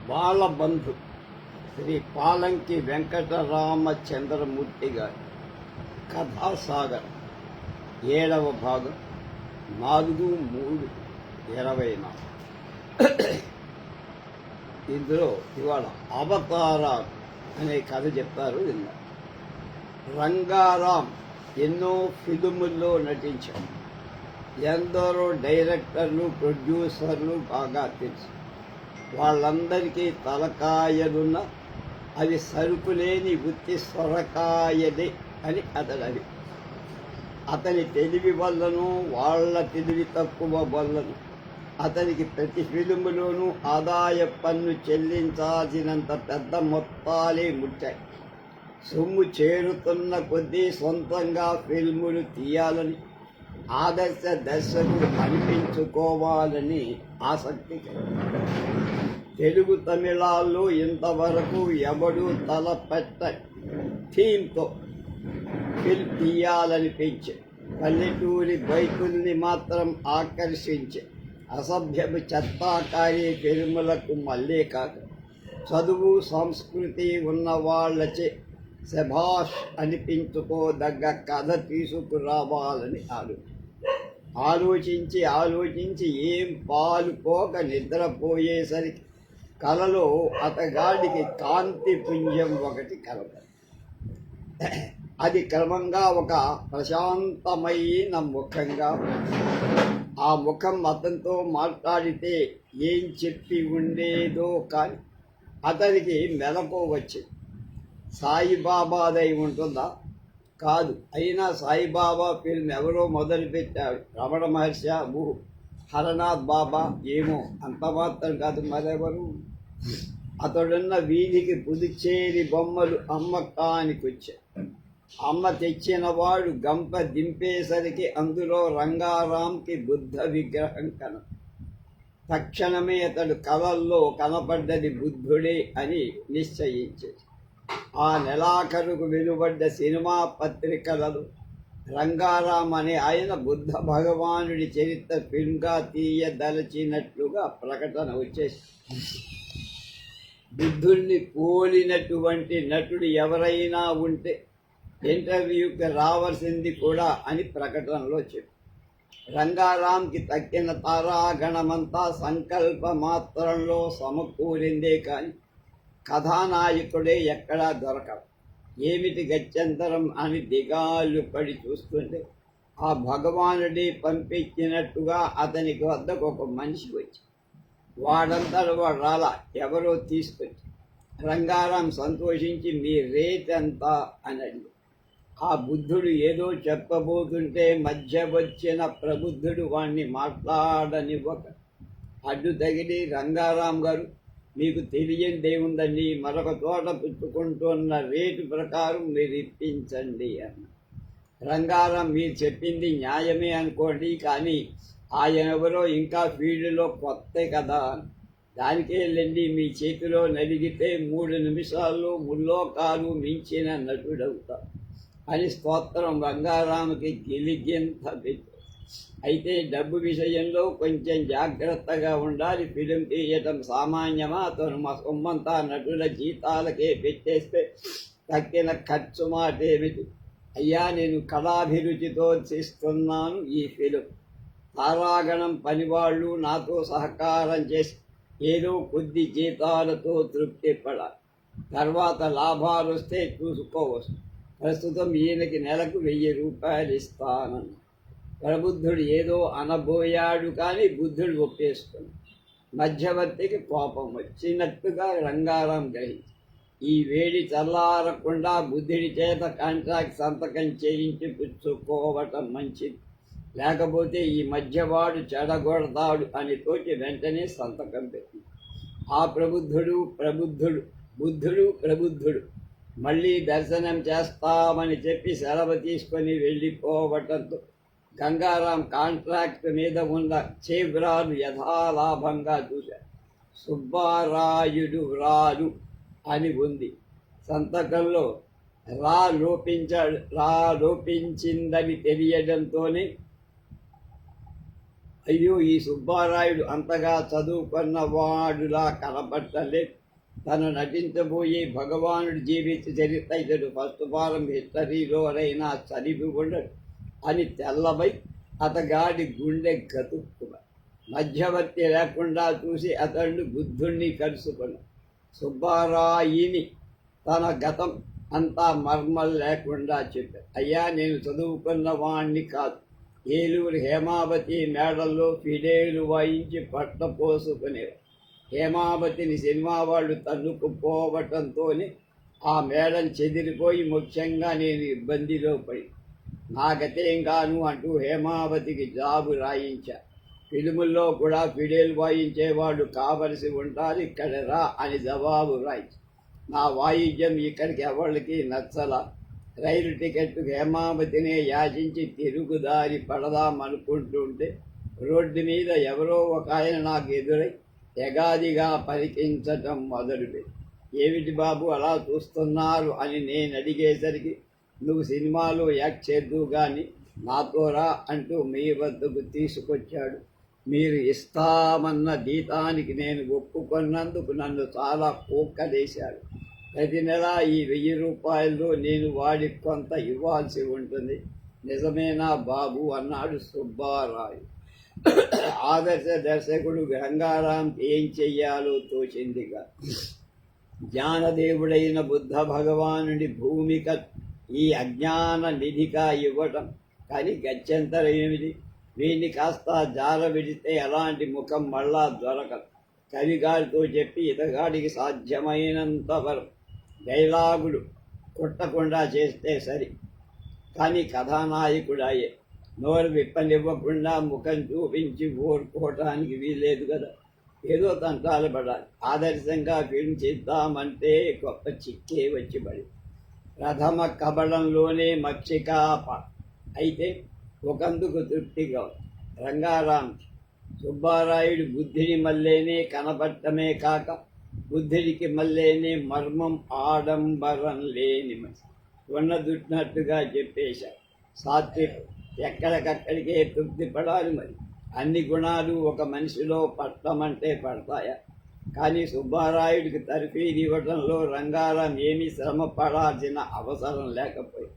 బాలబంధు శ్రీ పాలంకి వెంకటరామచంద్రమూర్తి గారి కథాసాగర్ 7వ భాగం 4/3/24. ఇందులో ఇవాళ అవతారాలు అనే కథ చెప్తారు. విన్నారు. రంగారాం ఎన్నో ఫిల్ముల్లో నటించారు. ఎందరో డైరెక్టర్లు, ప్రొడ్యూసర్లు బాగా తెలుసు. వాళ్ళందరికీ తలకాయలున్న అవి సరుకులేని ఉత్తి సొరకాయదే అని అతని తెలివి వల్లను, వాళ్ళ తెలివి తక్కువ వల్లను అతనికి ప్రతి ఫిల్ములోనూ ఆదాయ పన్ను చెల్లించాల్సినంత పెద్ద మొత్తాలే ముట్టాయి. సొమ్ము చేరుతున్న కొద్దీ సొంతంగా ఫిల్ములు తీయాలని, ఆదర్శ దర్శకుడు అనిపించుకోవాలని ఆసక్తి కలిగింది. తెలుగు తమిళాల్లో ఇంతవరకు ఎవడూ తలపెట్ట థీమ్తో ఫిల్మ్ తీయాలనిపించే, పల్లెటూరి బైకుల్ని మాత్రం ఆకర్షించే అసభ్యపు చెత్తాకారి ఫిల్ములకు మళ్ళీ కాక చదువు, సంస్కృతి ఉన్నవాళ్లచే శభాష్ అనిపించుకోదగ్గ కథ తీసుకురావాలని ఆలోచించి ఏం పాలుపోక నిద్రపోయేసరికి కలలో అతగాడికి కాంతి పుంజం ఒకటి కలపదు. అది క్రమంగా ఒక ప్రశాంతమైన ముఖంగా, ఆ ముఖం అతనితో మాట్లాడితే ఏం చెప్పి ఉండేదో కానీ అతనికి మెలకు వచ్చింది. సాయిబాబాదై ఉంటుందా? కాదు. అయినా సాయిబాబా ఫిల్మ్ ఎవరో మొదలుపెట్టాడు. రమణ మహర్షి, హరనాథ్ బాబా, ఏమో అంత మాత్రం కాదు. మరెవరు? అతడున్న వీధికి పుదుచ్చేరి బొమ్మలు అమ్మకానికి వచ్చాయి. అమ్మ తెచ్చిన వాడు గంప దింపేసరికి అందులో రంగారాంకి బుద్ధ విగ్రహం తక్షణమే అతడు కలల్లో కనపడ్డది బుద్ధుడే అని నిశ్చయించేది. ఆ నెలాఖరుకు వెలువడ్డ సినిమా పత్రికలలో రంగారాం అనే ఆయన బుద్ధ భగవానుడి చరిత్ర ఫిల్మ్గా తీయదలచినట్లుగా ప్రకటన వచ్చేసి, బుద్ధుణ్ణి పోలినటువంటి నటుడు ఎవరైనా ఉంటే ఇంటర్వ్యూకి రావాల్సింది కూడా అని ప్రకటనలో చెప్పి, రంగారాంకి తక్కిన తారాగణమంతా సంకల్ప మాత్రంలో సమకూరిందే కానీ కథానాయకుడే ఎక్కడా దొరకడు. ఏమిటి గత్యంతరం అని దిగాలు పడి చూస్తుంటే ఆ భగవానుడే పంపించినట్టుగా అతనికి వద్దకు ఒక మనిషి వచ్చి, వాడంతట వాడు రాలా, ఎవరో తీసుకొచ్చి. రంగారాం సంతోషించి మీ రేట్ ఎంత అని అడిగి, ఆ బుద్ధుడు ఏదో చెప్పబోతుంటే మధ్య వచ్చిన ప్రబుద్ధుడు వాణ్ణి మాట్లాడనివ్వక అడ్డు తగిలి, రంగారాం గారు మీకు తెలియందేముందండి, మరొక చోట పుచ్చుకుంటున్న రేటు ప్రకారం మీరు ఇప్పించండి అన్న. రంగారాం మీరు చెప్పింది న్యాయమే అనుకోండి, కానీ ఆయన ఎవరో ఇంకా ఫీల్డ్లో కొత్త కదా, దానికే వెళ్ళండి, మీ చేతిలో నలిగితే 3 నిమిషాల్లో ముల్లోకాలు మించిన నటుడవుతా అని స్తోత్రం రంగారాంకి గిలిగింత పెట్టారు. అయితే డబ్బు విషయంలో కొంచెం జాగ్రత్తగా ఉండాలి. ఫిలిం తీయటం సామాన్యమా? అతను మా సొమ్మంతా నటుల జీతాలకే పెట్టేస్తే తక్కిన ఖర్చు మాటేమిటి? అయ్యా, నేను కళాభిరుచితో చేస్తున్నాను ఈ ఫిలిం. తారాగణం పనివాళ్ళు నాతో సహకారం చేసి ఏదో కొద్ది జీతాలతో తృప్తి పడాలి. తర్వాత లాభాలు వస్తే చూసుకోవచ్చు. ప్రస్తుతం ఈయనకి నెలకు 1000 రూపాయలు ఇస్తానన్న. ప్రబుద్ధుడు ఏదో అనబోయాడు, కానీ బుద్ధుడు ఒప్పేసుకుని మధ్యవర్తికి కోపం వచ్చినట్టుగా రంగారాం గ్రహించి, ఈ వేడి చల్లారకుండా బుద్ధుడి చేత కాంట్రాక్ట్ సంతకం చేయించి పుచ్చుకోవటం మంచిది, లేకపోతే ఈ మధ్యవాడు చెడగొడతాడు అని తోచి వెంటనే సంతకం పెట్టి ఆ ప్రబుద్ధుడు మళ్ళీ దర్శనం చేస్తామని చెప్పి సెలవు తీసుకొని వెళ్ళిపోవటంతో గంగారాం కాంట్రాక్ట్ మీద ఉన్న చేబ్రాను యథాలాభంగా చూశాడు. సుబ్బారాయుడు రాను అని ఉంది. సంతకంలో రా లోపించిందని తెలియడంతోనే అయ్యో, ఈ సుబ్బారాయుడు అంతగా చదువుకున్నవాడులా కనపట్టలేదు. తను నటించబోయే భగవానుడి జీవిత చరిత్ర ఇతడు ఫస్ట్ ఫారం హిస్టరీలోనైనా చదివి ఉండడు అని తెల్లబై అతగాడి గుండె గతుక్కుమ. మధ్యవర్తి లేకుండా చూసి అతడు బుద్ధుణ్ణి కలుసుకున్నాడు. సుబ్బారాయిని తన గతం అంతా మర్మం లేకుండా చెప్పాడు. అయ్యా, నేను చదువుకున్న వాణ్ణి కాదు. ఏలూరు హేమావతి మేడల్లో ఫిడేలు వాయించి పట్ట పోసుకునేవాడు. హేమావతిని సినిమా వాళ్ళు తన్నుకుపోవటంతోనే ఆ మేడం చెదిరిపోయి ముఖ్యంగా నేను ఇబ్బందిలో పడి నా గతేం గాను అంటూ హేమావతికి జాబు రాయించా. ఫిల్ముల్లో కూడా ఫిడేలు వాయించేవాళ్ళు కావలసి ఉంటారు, ఇక్కడ రా అని జవాబు రాయించా. నా వాయిద్యం ఇక్కడికి ఎవరికి నచ్చల. రైలు టికెట్ హేమావతినే యాచించి తిరుగుదారి పడదామనుకుంటుంటే రోడ్డు మీద ఎవరో ఒక ఆయన నాకు ఎదురై ఎగాదిగా పరికించటం మొదలుపెట్టి, ఏమిటి బాబు అలా చూస్తున్నారు అని నేను అడిగేసరికి, నువ్వు సినిమాలో యాక్ట్ చేద్దువు కానీ నాతో రా అంటూ మీ వద్దకు తీసుకొచ్చాడు. మీరు ఇస్తామన్న జీతానికి నేను ఒప్పుకున్నందుకు నన్ను చాలా కోక్కలేశాడు. ప్రతి నెల ఈ 1000 రూపాయల్లో నేను వాడికి కొంత ఇవ్వాల్సి ఉంటుంది. నిజమేనా బాబు అన్నాడు సుబ్బారాయు. ఆదర్శ దర్శకుడు గంగారాం ఏం చెయ్యాలో తోచిందిగా. జ్ఞానదేవుడైన బుద్ధ భగవానుడి భూమిక ఈ అజ్ఞాన నిధిగా ఇవ్వటం. కానీ గత్యంతరం ఏమిటి? వీడిని కాస్త జార విడితే ఎలాంటి ముఖం మళ్ళా దొరకదు. కవిగారితో చెప్పి ఇతగాడికి సాధ్యమైనంత వరకు డైలాగులు కొట్టకుండా చేస్తే సరి. కానీ కథానాయకుడాయే నోరు విప్పనివ్వకుండా ముఖం చూపించి ఓర్కోవటానికి వీల్లేదు కదా. ఏదో తంటాలు పడాలి. ఆదర్శంగా ఫిల్మ్ చేద్దామంటే గొప్ప చిక్కే వచ్చి పడి ప్రథమ కబడంలోనే మక్షికాప అయితే ఒకందుకు తృప్తిగా రంగారాం సుబ్బారాయుడు బుద్ధిని మళ్ళేనే కనపడటమే కాక బుద్ధిడికి మళ్ళేనే మర్మం ఆడంబరం లేని మనిషి ఉన్నదున్నట్టుగా చెప్పేశారు. సాత్విక్ ఎక్కడికక్కడికే తృప్తి పడాలి. మరి అన్ని గుణాలు ఒక మనిషిలో పట్టమంటే పడతాయా? కానీ సుబ్బారాయుడికి తర్ఫీదు ఇవ్వడంలో రంగారాం ఏమీ శ్రమ పడాల్సిన అవసరం లేకపోయింది.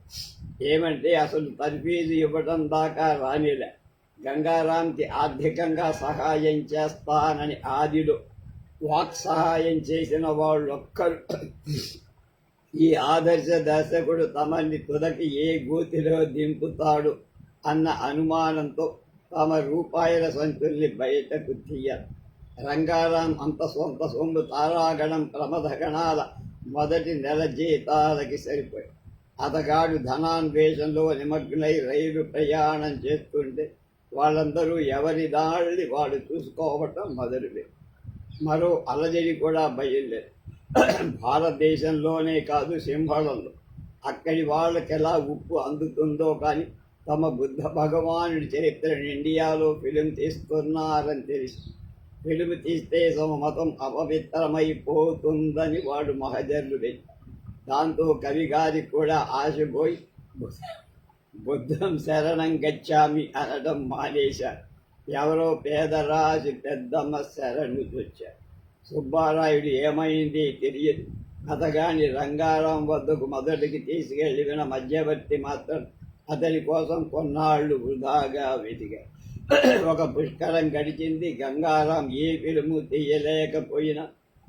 ఏమంటే అసలు తర్ఫీదు ఇవ్వడం దాకా రానిలే. గంగారాంకి ఆర్థికంగా సహాయం చేస్తానని ఆదిలో వాక్ సహాయం చేసిన వాళ్ళు ఒక్కరు ఈ ఆదర్శ దర్శకుడు తమని తుదకి ఏ గోతిలో దింపుతాడు అన్న అనుమానంతో తమ రూపాయల సంచుల్ని బయటకు తీయరు. రంగారాం అంత సొంత సొమ్ము తారాగణం ప్రమథగణాల మొదటి నెల జీతాలకి సరిపోయి అతగాడు ధనాన్వేషంలో నిమగ్నై రైలు ప్రయాణం చేస్తుంటే వాళ్ళందరూ ఎవరి దాళ్ళి వాడు చూసుకోవటం మొదలుపెట్టి మరో అలజడి కూడా బయలుదేరి భారతదేశంలోనే కాదు సింహళంలో అక్కడి వాళ్ళకి ఎలా ఉప్పు అందుతుందో కానీ తమ బుద్ధ భగవానుడి చరిత్రను ఇండియాలో ఫిలిం తీస్తున్నారని తెలిసి ఫిలిం తీస్తే తమ మతం అపవిత్రమైపోతుందని వాడు మహజర్లు పెట్టి దాంతో కవిగారికి కూడా ఆశపోయి బుద్ధం శరణం గచ్చామి అనడం మానేశారు. ఎవరో పేదరాజు పెద్దమ్మ శరణు వచ్చారు. సుబ్బారాయుడు ఏమైంది తెలియదు. అతగాని రంగారాం వద్దకు మొదటికి తీసుకెళ్ళిన మధ్యవర్తి మాత్రం అతని కోసం కొన్నాళ్ళు వృధాగా వెతికారు. ఒక పుష్కరం గడిచింది. గంగారాం ఏ ఫిల్ము తీయలేకపోయినా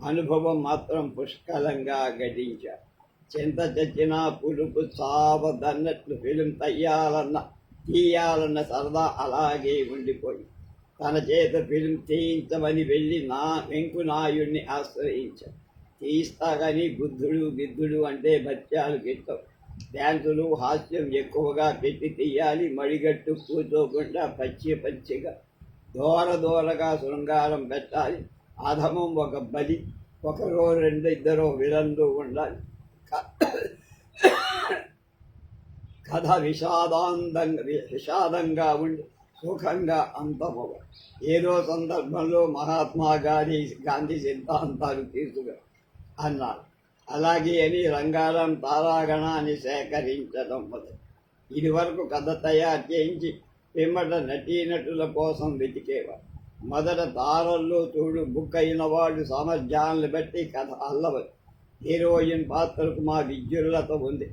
అనుభవం మాత్రం పుష్కలంగా గడించారు. చింత చచ్చినా పులుపు చావదన్నట్లు ఫిలిం తీయాలన్న సరదా అలాగే ఉండిపోయి తన చేత ఫిలిం తీయించమని వెళ్ళి వెంకునాయుడిని ఆశ్రయించాడు. తీస్తాగాని బుద్ధుడు గిద్దుడు అంటే బత్యాలు గిట్టవు. డ్యాన్సులు హాస్యం ఎక్కువగా పెట్టి తీయాలి. మడిగట్టు కూర్చోకుండా పచ్చిగా దూరగా శృంగారం పెట్టాలి. అధమం ఒక బలి, ఒకరో ఇద్దరో విలన్లు ఉండాలి. కథ విషాదంగా ఉండి సుఖంగా అంతమవ. ఏదో సందర్భంలో మహాత్మా గాంధీ సిద్ధాంతాలు తీసుగా అన్నారు. అలాగే అని రంగారాం తారాగణాన్ని సేకరించడం మొదలు. ఇది వరకు కథ తయారు చేయించి పిమ్మట నటీనటుల కోసం వెతికేవాడు. మొదట తారల్లో చూడు బుక్ అయిన వాడు సామర్థ్యాలను బట్టి కథ అల్లవచ్చు. హీరోయిన్ పాత్రకు మా విద్యుల్లత ఉంది,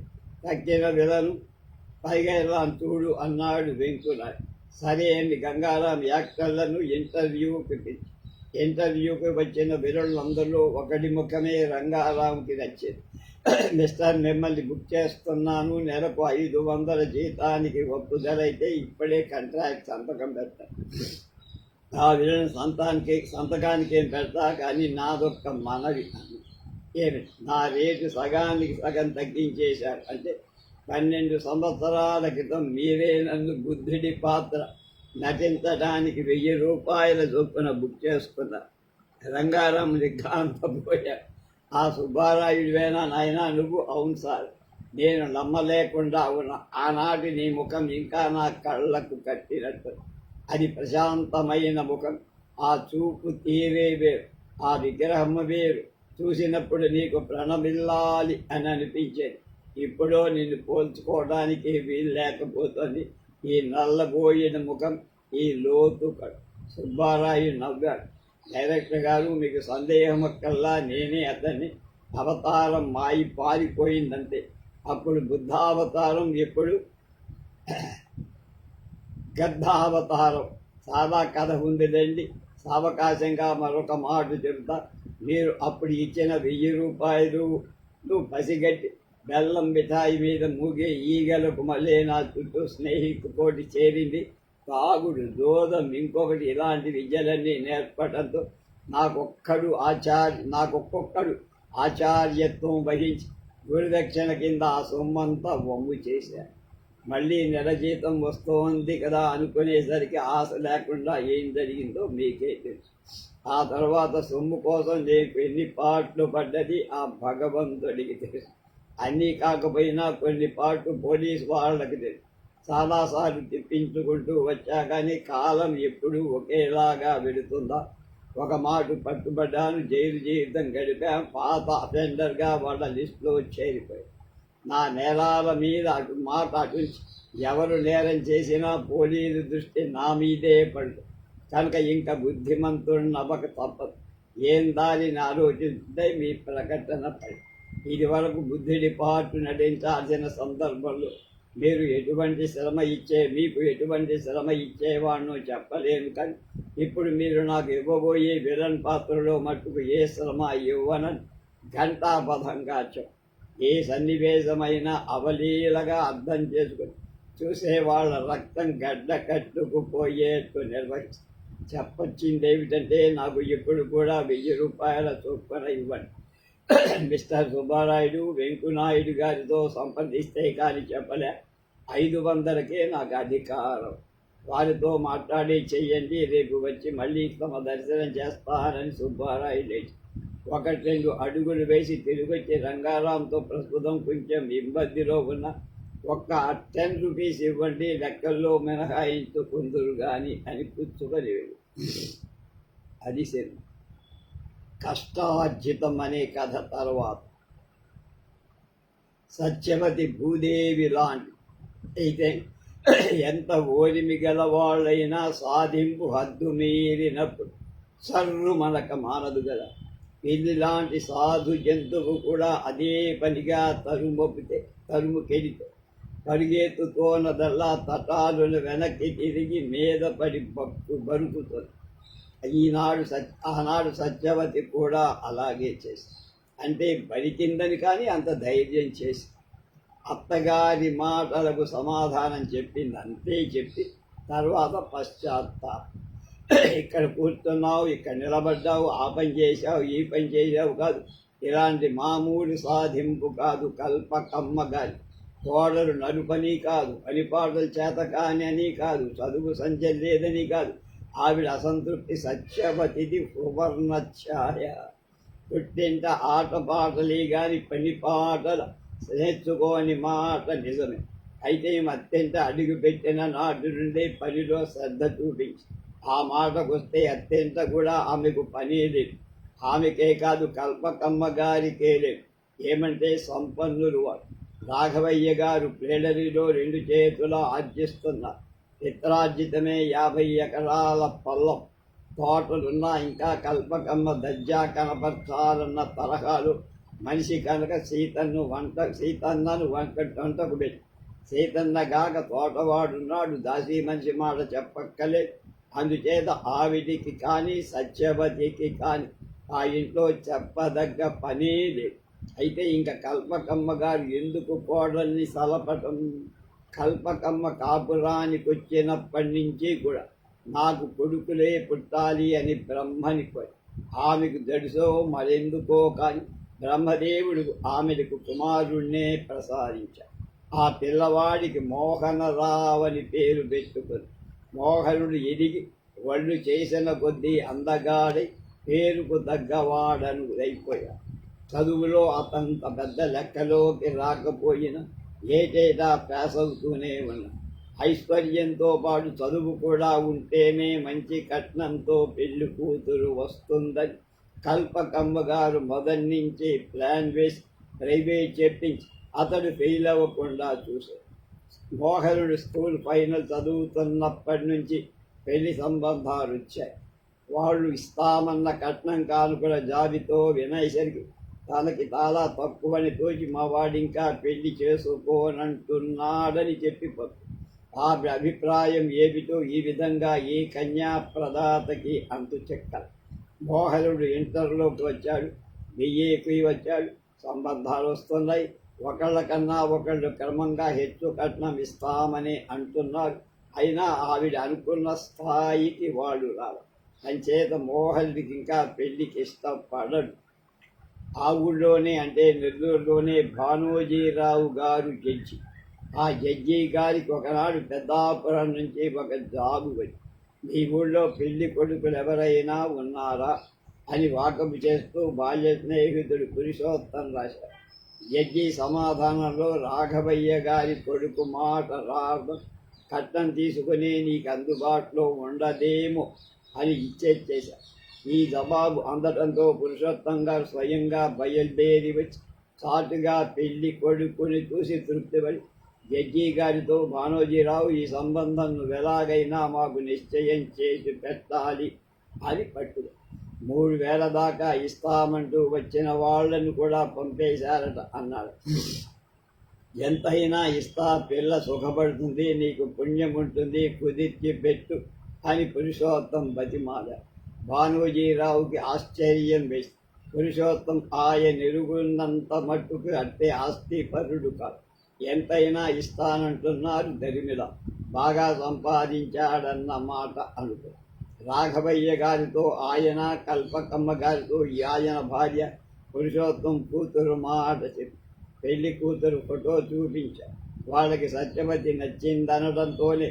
తగ్గిన విలను పైగా ఇలా చూడు అన్నాడు వెంకునాయ్. సరే అని గంగారాం యాక్టర్లను ఇంటర్వ్యూకి వచ్చిన విరులందరిలో ఒకటి ముఖమే రంగారావుకి నచ్చింది. మిస్టర్, మిమ్మల్ని బుక్ చేస్తున్నాను, నెలకు 500 జీతానికి ఒప్పుదలైతే ఇప్పుడే కాంట్రాక్ట్ సంతకం పెడతాను. ఆ విలన్ సంతకానికి ఏం పెడతా, కానీ నాదొక్క మనవి. ఏమి, నా రేటు సగానికి సగం తగ్గించేశారు. అంటే 12 సంవత్సరాల క్రితం మీరే నన్ను బుద్ధుడి పాత్ర నటించడానికి 1000 రూపాయల చొప్పున బుక్ చేసుకున్నారు. రంగారాం దిగ్గాంతపోయారు. ఆ సుబ్బారాయుడివేనా నాయనా నువ్వు? అవును సార్. నేను నమ్మలేకుండా ఉన్నా. ఆనాటి నీ ముఖం ఇంకా నా కళ్ళకు కట్టినట్టు. అది ప్రశాంతమైన ముఖం. ఆ చూపు తీరే వేరు, ఆ విగ్రహం వేరు. చూసినప్పుడు నీకు ప్రణమిల్లాలి అని అనిపించేది. ఇప్పుడో నిన్ను పోల్చుకోవడానికి వీలు లేకపోతుంది. ఈ నల్లబోయిన ముఖం, ఈ లోతు కడు. సుబ్బారాయు నవ్వాడు. డైరెక్టర్ గారు, మీకు సందేహం కల్లా నేనే అతన్ని. అవతారం మాయి పారిపోయిందంతే. అప్పుడు బుద్ధావతారం, ఎప్పుడు గద్దావతారం. సాదా కథ ఉందిలేండి. సావకాశంగా మరొక మాట చెబుతా. మీరు అప్పుడు ఇచ్చిన 1000 రూపాయలు పసిగట్టి బెల్లం మిఠాయి మీద మూగే ఈగలకు మళ్ళీ నా చుట్టూ స్నేహితుకోటి చేరింది. తాగుడు, జోదం, ఇంకొకటి ఇలాంటి విద్యలన్నీ నేర్పడంతో నాకొక్కడు ఆచార్యత్వం వహించి గురుదక్షిణ కింద ఆ సొమ్మంతా వమ్ము చేశారు. మళ్ళీ నెల జీతం వస్తోంది కదా అనుకునేసరికి ఆశ లేకుండా ఏం జరిగిందో మీకే తెలుసు. ఆ తర్వాత సొమ్ము కోసం నేను ఎన్ని పాటలు పడ్డది ఆ భగవంతుడికి తెలుసు. అన్నీ కాకపోయినా కొన్ని పాటలు పోలీసు వాళ్ళకి తెలుసు. చాలాసార్లు తిప్పించుకుంటూ వచ్చా, కానీ కాలం ఎప్పుడూ ఒకేలాగా వెళుతుందా? ఒక మాట పట్టుబడ్డాను, జైలు జీవితం గడిపాం. పాత అఫెండర్గా వాళ్ళ లిస్టులో చేరిపోయాయి. నా నేరాల మీద అటు ఎవరు నేరం చేసినా పోలీసు దృష్టి నా మీదే పడు. కనుక ఇంకా బుద్ధిమంతుడు నవ్వక తప్పదు. ఏం దారిని ఆలోచిస్తే మీ ప్రకటన పడి. ఇది వరకు బుద్ధుడి పాటు నటించాల్సిన సందర్భంలో మీకు ఎటువంటి శ్రమ ఇచ్చేవాడినో చెప్పలేను. కానీ ఇప్పుడు మీరు నాకు ఇవ్వబోయే విలన్ పాత్రలో మట్టుకు ఏ శ్రమ ఇవ్వనని ఘంటాపథంగా ఏ సన్నివేశమైనా అవలీలగా అర్థం చేసుకుని చూసేవాళ్ళ రక్తం గడ్డ కట్టుకుపోయేట్టు నిర్వహించి చెప్పొచ్చిందేమిటంటే, నాకు ఇప్పుడు కూడా 1000 రూపాయల చొప్పున ఇవ్వండి. మిస్టర్ సుబ్బారాయుడు వెంకునాయుడు గారితో సంప్రదిస్తే కానీ చెప్పలే. 500కే నాకు అధికారం. వారితో మాట్లాడి చెయ్యండి. రేపు వచ్చి మళ్ళీ తమ దర్శనం చేస్తానని సుబ్బారాయుడు లేచి 1-2 అడుగులు వేసి తిరిగొచ్చి రంగారాంతో ప్రస్తుతం కొంచెం ఇబ్బందిలో ఉన్న ఒక్క 10 రూపీస్ ఇవ్వండి, లెక్కల్లో మినహాయించుకుందరు కానీ అని పుచ్చుకొని అది సరి. కష్టార్జితం అనే కథ తర్వాత సత్యవతి భూదేవి లాంటి అయితే ఎంత ఓరిమి గలవాళ్ళైనా సాధింపు హద్దు మీరినప్పుడు సర్రు మనక మానదు కదా. పిల్లి లాంటి సాధు జంతువు కూడా అదే పనిగా తరుముకెడితే పరిగెత్తుతోనదల్లా తటాలను వెనక్కి తిరిగి మీద పడి బరుకుతుంది. ఆనాడు సత్యవతి కూడా అలాగే చేసి, అంటే బలికిందని కానీ అంత ధైర్యం చేసి అత్తగారి మాటలకు సమాధానం చెప్పింది. అంతే చెప్పి తర్వాత పశ్చాత్తాపం. ఇక్కడ కూర్చున్నావు, ఇక్కడ నిలబడ్డావు, ఆ పని చేశావు, ఈ పని చేశావు కాదు. ఇలాంటి మామూలు సాధింపు కాదు. కల్పకమ్మ గారి కోడలు నలుపని కాదు, పనిపాటలు చేత కాని అని కాదు, చదువు సంచం లేదని కాదు. ఆవిడ అసంతృప్తి సత్యవతిది సువర్ణఛాయ. పుట్టింట ఆటపాటలే గాని పని పాటలు నేర్చుకోని మాట నిజమే. అయితే అత్యంత అడుగు పెట్టిన నాటి నుండే పనిలో శ్రద్ధ చూపించి ఆ మాటకొస్తే అత్యంత కూడా ఆమెకు పని లేదు. ఆమెకే కాదు, కల్పకమ్మ గారికే లేదు. ఏమంటే సంపన్నులు వారు. రాఘవయ్య గారు ప్లేడరీలో 2 చేతులా ఆర్జిస్తున్నారు. పిత్రార్జితమే 50 ఎకరాల పొలం, తోటలున్నా ఇంకా కల్పకమ్మ దర్జా కనపరచాలన్న తరహాలు. మనిషి కనుక సీతన్నను వంటకు పెట్టి, సీతన్న గాక తోటవాడున్నాడు, దాసి మనిషి మాట చెప్పక్కలే. అందుచేత ఆవిడికి కానీ సత్యవతికి కానీ ఆ ఇంట్లో చెప్పదగ్గ పనే లేదు. అయితే ఇంకా కల్పకమ్మ గారు ఎందుకు కోడల్ని సలపటం? కల్పకమ్మ కాపురానికి వచ్చినప్పటి నుంచి కూడా నాకు కొడుకులే పుట్టాలి అని బ్రహ్మని కోరి, ఆమెకు తెలుసో మరెందుకో కానీ బ్రహ్మదేవుడు ఆమెకు కుమారుణ్ణే ప్రసాదించాడు. ఆ పిల్లవాడికి మోహనరావు అని పేరు పెట్టుకొని, మోహనుడు ఎదిగి ఒళ్ళు చేసిన కొద్దీ అందగాడై పేరుకు తగ్గవాడను అయిపోయాడు. చదువులో అతంత పెద్ద లెక్కలోకి రాకపోయినా ఏటేటా పేసవుతూనే ఉన్నా. ఐశ్వర్యంతో పాటు చదువు కూడా ఉంటేనే మంచి కట్నంతో పెళ్లి కూతురు వస్తుందని కల్పకమ్మ గారు మొదటి నుంచి ప్లాన్ వేసి ప్రైవేట్ చెప్పించి అతడు ఫెయిల్ అవ్వకుండా చూశాడు. మోహనుడు స్కూల్ ఫైనల్ చదువుతున్నప్పటి నుంచి పెళ్లి సంబంధాలు వచ్చాయి. వాళ్ళు ఇస్తామన్న కట్నం కానుకల జాబితో వినేసరికి తనకి చాలా తక్కువని తోచి మా వాడింకా పెళ్లి చేసుకోనంటున్నాడని చెప్పిపోతుంది. ఆ అభిప్రాయం ఏమిటో ఈ విధంగా ఈ కన్యా ప్రదాతకి అంతు చెక్కలు. మోహనుడు ఇంటర్లోకి వచ్చాడు, బిఏకి వచ్చాడు, సంబంధాలు వస్తున్నాయి. ఒకళ్ళకన్నా ఒకళ్ళు క్రమంగా హెచ్చు కట్నం ఇస్తామని అంటున్నారు. అయినా ఆవిడ అనుకున్న స్థాయికి వాళ్ళు రావు. అంచేత మోహన్కి ఇంకా పెళ్లికి ఇష్టపడడు. ఆ ఊళ్ళోనే అంటే నెల్లూరులోనే భానోజీరావు గారు జడ్జి. ఆ జడ్జి గారికి ఒకనాడు పెద్దాపురం నుంచి ఒక జాబు వచ్చి, మీ ఊళ్ళో పెళ్లి కొడుకులు ఎవరైనా ఉన్నారా అని వాకపు చేస్తూ బాల్య స్నేహితుడు పురుషోత్తం రాశారు. జడ్జి సమాధానంలో రాఘవయ్య గారి కొడుకు మాట రావడం కట్నం తీసుకుని నీకు అందుబాటులో ఉండదేమో అని ఇచ్చేశారు. ఈ జవాబు అందడంతో పురుషోత్తం గారు స్వయంగా బయలుదేరి వచ్చి చాటుగా పెళ్లి కొడుకుని చూసి తృప్తిపడి జడ్జి గారితో, భానోజీరావు ఈ సంబంధం నువ్వెలాగైనా మాకు నిశ్చయం చేసి పెట్టాలి అని పట్టుదు. 3000 దాకా ఇస్తామంటూ వచ్చిన వాళ్ళని కూడా పంపేశారట అన్నాడు. ఎంతైనా ఇస్తా, పిల్ల సుఖపడుతుంది, నీకు పుణ్యం ఉంటుంది, కుదిర్చి పెట్టు అని పురుషోత్తం బతిమాల. భానోజీరావుకి ఆశ్చర్యం వేసి, పురుషోత్తం ఆయన ఎరుగున్నంత మట్టుకు అట్టే ఆస్తిపరుడు కాదు, ఎంతైనా ఇస్తానంటున్నారు, దరిమిల బాగా సంపాదించాడన్న మాట అనుకో. రాఘవయ్య గారితో ఆయన, కల్పకమ్మ గారితో ఆయన భార్య పురుషోత్తం కూతురు మాట చెప్పి పెళ్లి కూతురు ఫోటో చూపించారు. వాళ్ళకి సత్యవతి నచ్చిందనడంతోనే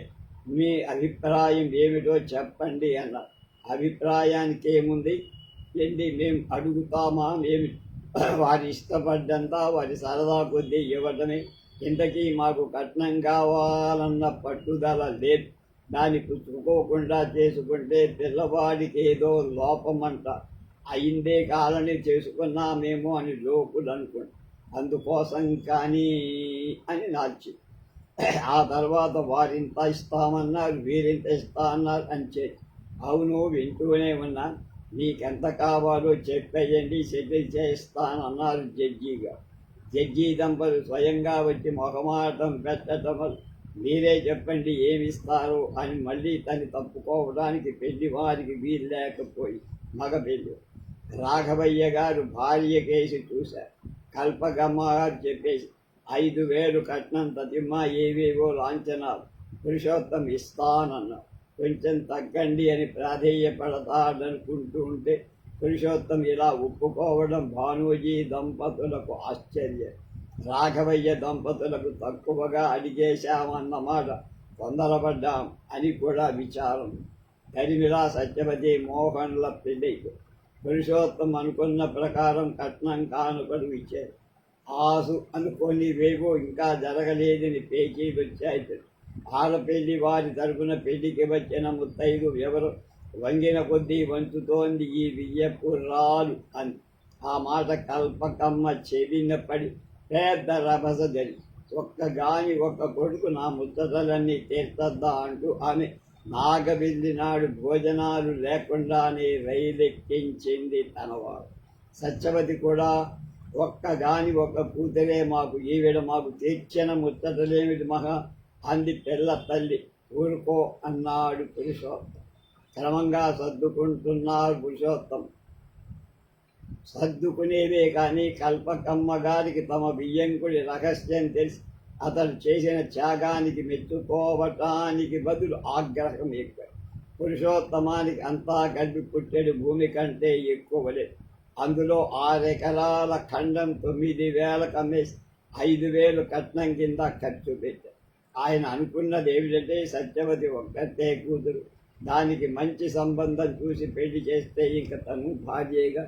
మీ అభిప్రాయం ఏమిటో చెప్పండి అన్నారు. అభిప్రాయానికి ఏముంది ఏంటి, మేము అడుగుతామా ఏమిటి, వారి ఇష్టపడ్డంత వారి సరదా కొద్దీ ఇవ్వటమే. ఇంతకీ మాకు కట్నం కావాలన్న పట్టుదల లేదు. దాన్ని పుచ్చుకోకుండా చేసుకుంటే పిల్లవాడికి ఏదో లోపమంట, అయిందే కాలని చేసుకున్నామేమో అని లోకులు అనుకోండి, అందుకోసం కానీ అని నాచి. ఆ తర్వాత వారింత ఇస్తామన్నారు, వీరింత ఇస్తా అన్నారు అని చెప్పి, అవును వింటూనే ఉన్నా, మీకెంత కావాలో చెప్పేయండి, సెటిల్ చేస్తానన్నారు జడ్జి గారు. జడ్జి దంపతులు స్వయంగా వచ్చి మొహమాటం పెట్టడం వల్ల మీరే చెప్పండి ఏమిస్తారో అని మళ్ళీ తను తప్పుకోవడానికి పెళ్లి వారికి వీలు లేకపోయి మగ పెళ్ళి రాఘవయ్య గారు భార్య కేసి చూశారు. కల్పకమ్మ గారు చెప్పేసి 5000 కట్నం తతిమ్మ, ఏవేవో లాంఛనాలు, పురుషోత్తం ఇస్తానన్నారు. కొంచెం తగ్గండి అని ప్రాధేయపడతాడనుకుంటూ ఉంటే పురుషోత్తం ఇలా ఒప్పుకోవడం భానోజీ దంపతులకు ఆశ్చర్యం. రాఘవయ్య దంపతులకు తక్కువగా అడిగేశామన్నమాట, తొందరపడ్డాం అని కూడా విచారం. దరిమిలా సత్యవతి మోహన్ల పెళ్ళికి పురుషోత్తం అనుకున్న ప్రకారం కట్నం కానుకలు ఇచ్చారు. ఆసు అనుకోనివేవో ఇంకా జరగలేదని పేచీ వచ్చాయి. ఆడపెళ్లి వారి తరపున పెళ్లికి వచ్చిన ముత్తైదు ఎవరు వంగిన కొద్దీ వంచుతోంది ఈ వియ్యపురాలు అని. ఆ మాట కల్పకమ్మ చెవిన పడి పెద్ద రభస జరిగి ఒక్క కొడుకు నా ముచ్చటలన్నీ తీర్చద్దా అంటూ ఆమె నాగబిల్లి నాడు భోజనాలు లేకుండానే రైలెక్కించింది తనవాడు. సత్యవతి కూడా ఒక్క కూతురే మాకు, ఈవిడ మాకు తీర్చిన ముచ్చటలేమిటి మహా అంది పిల్ల తల్లి. ఊరుకో అన్నాడు పురుషోత్తం. క్రమంగా సర్దుకుంటున్నారు పురుషోత్తం. సర్దుకునేవే కానీ కల్పకమ్మ గారికి తమ బియ్యంకుడి రహస్యం తెలిసి అతడు చేసిన త్యాగానికి మెచ్చుకోవటానికి బదులు ఆగ్రహం ఎక్కువ. పురుషోత్తమానికి అంతా గడ్డి పుట్టెడు భూమి కంటే ఎక్కువలే. అందులో 6 ఎకరాల ఖండం 9,000 కమ్మేసి 5,000 కట్నం కింద ఖర్చు పెట్టారు. ఆయన అనుకున్నది ఏమిటంటే సత్యవతి ఒక్కతే కూతురు, దానికి మంచి సంబంధం చూసి పెళ్లి చేస్తే ఇంక తను భార్యగా